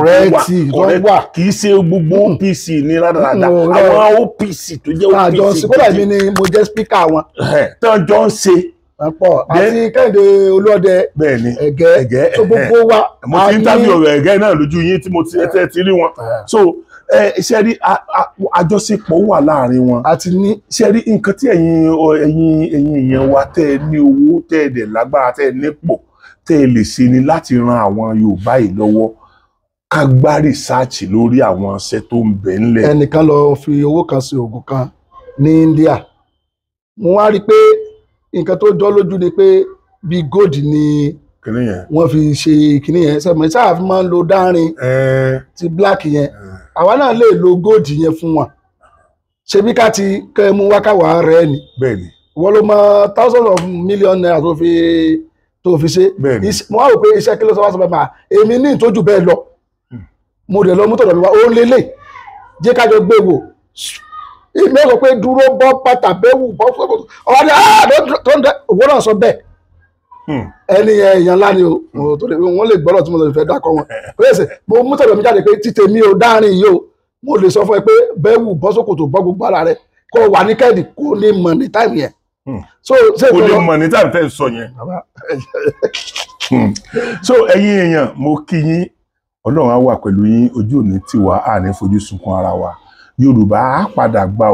Speaker 2: wà
Speaker 1: kì í ṣe gbogbo OPC ní rádaràda àwọn OPC tó jẹ́ OPC
Speaker 2: kódà mi ni mo jẹ́ speaker wọn.
Speaker 1: tán jọ ń ṣe.
Speaker 2: àti Kẹ́hìndé Olúọdẹ Ẹ̀gẹ́ tó gbogbo wa.
Speaker 1: mo ti ń tábí ọ̀rọ̀ Ẹ̀gẹ́ náà lójú yín tí mo ti rí wọn. so ṣe rí àjọṣepọ̀ wà láàrin wọn.
Speaker 2: àti ní.
Speaker 1: ṣe rí nǹkan tí ẹ̀yin èèyàn wa tẹ́ ẹ ní owó tẹ́ ẹ dẹ̀ lágbára tẹ́ ẹ nípò tẹ́ ẹ lè ṣe ni láti ran àwọn Yorùbá yìí lọ́wọ́ ká gbá rìsáàchì lórí àwọn iṣẹ́ tó ń bẹ ńlẹ̀.
Speaker 2: ẹnìkan lọ fi owó kan sí oògùn kan ní India mo wá rí i pé nǹkan tó jọ lójú ni pé bíi gold ni wọ́n fi ṣe kinní yẹn sẹ́mi sáà fi máa ń lo dárin ti black yẹn àwa náà lè lo gold yẹn fún wọn ṣebí ká ti kẹ́ ẹ mú wákàwá rẹ̀ ni wọ́n ló mọ thousands of million naira tó fi ṣe mo wá rò pé iṣẹ́ kí ló sọ wá sọ pé máa èmi ní ìtọ́jú bẹ́ẹ̀ lọ mo dẹ̀ lọ mú tọ̀dọ̀ mi wá ó lélẹ̀ jẹ́ kájọ gbé wò èmi ẹ̀ sọ pé dúró bọ́ bàtà bẹ́wù bọ́ ọ̀wá ni owó náà sọ bẹ́ẹ̀ ẹni èèyàn ńlá ni o wọ́n lè gbọ́dọ̀ tí mo lè fẹ́ dákọ̀ wọn pèsè mo mú tọ̀dọ̀ mi jáde pé títẹ̀ mi ò dárin yìí o mo lè sọ fún ẹ pé bẹ́wù bọ́ sókòtò bọ́ gbogbo ara rẹ kó wà ní kẹ́ẹ̀dì kó lè mọ̀ ní táìmù yẹn.
Speaker 1: kó lè mọ̀ ní táìmù tẹ́ ẹ sọ yẹn. so ẹ̀yin èèyàn mo kí yín Ọlọ́run á wà pẹ̀lú yín ojú òní tiwa á ní fojú sunkún ara wa Yorùbá á padà gba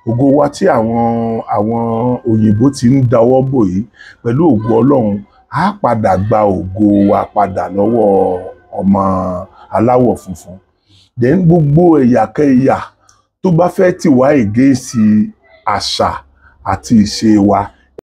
Speaker 1: ògo wa tí àwọn òyìnbó ti ń dáwọ́ bò yìí pẹ̀lú ògo Ọlọ́run á padà gba ògo wa padà lọ́wọ́ ọmọ aláwọ̀ funfun then gbogbo ẹ̀yàkẹ́yà tó bá fẹ́ tì wá ègéèsì àṣà àti ìṣe wa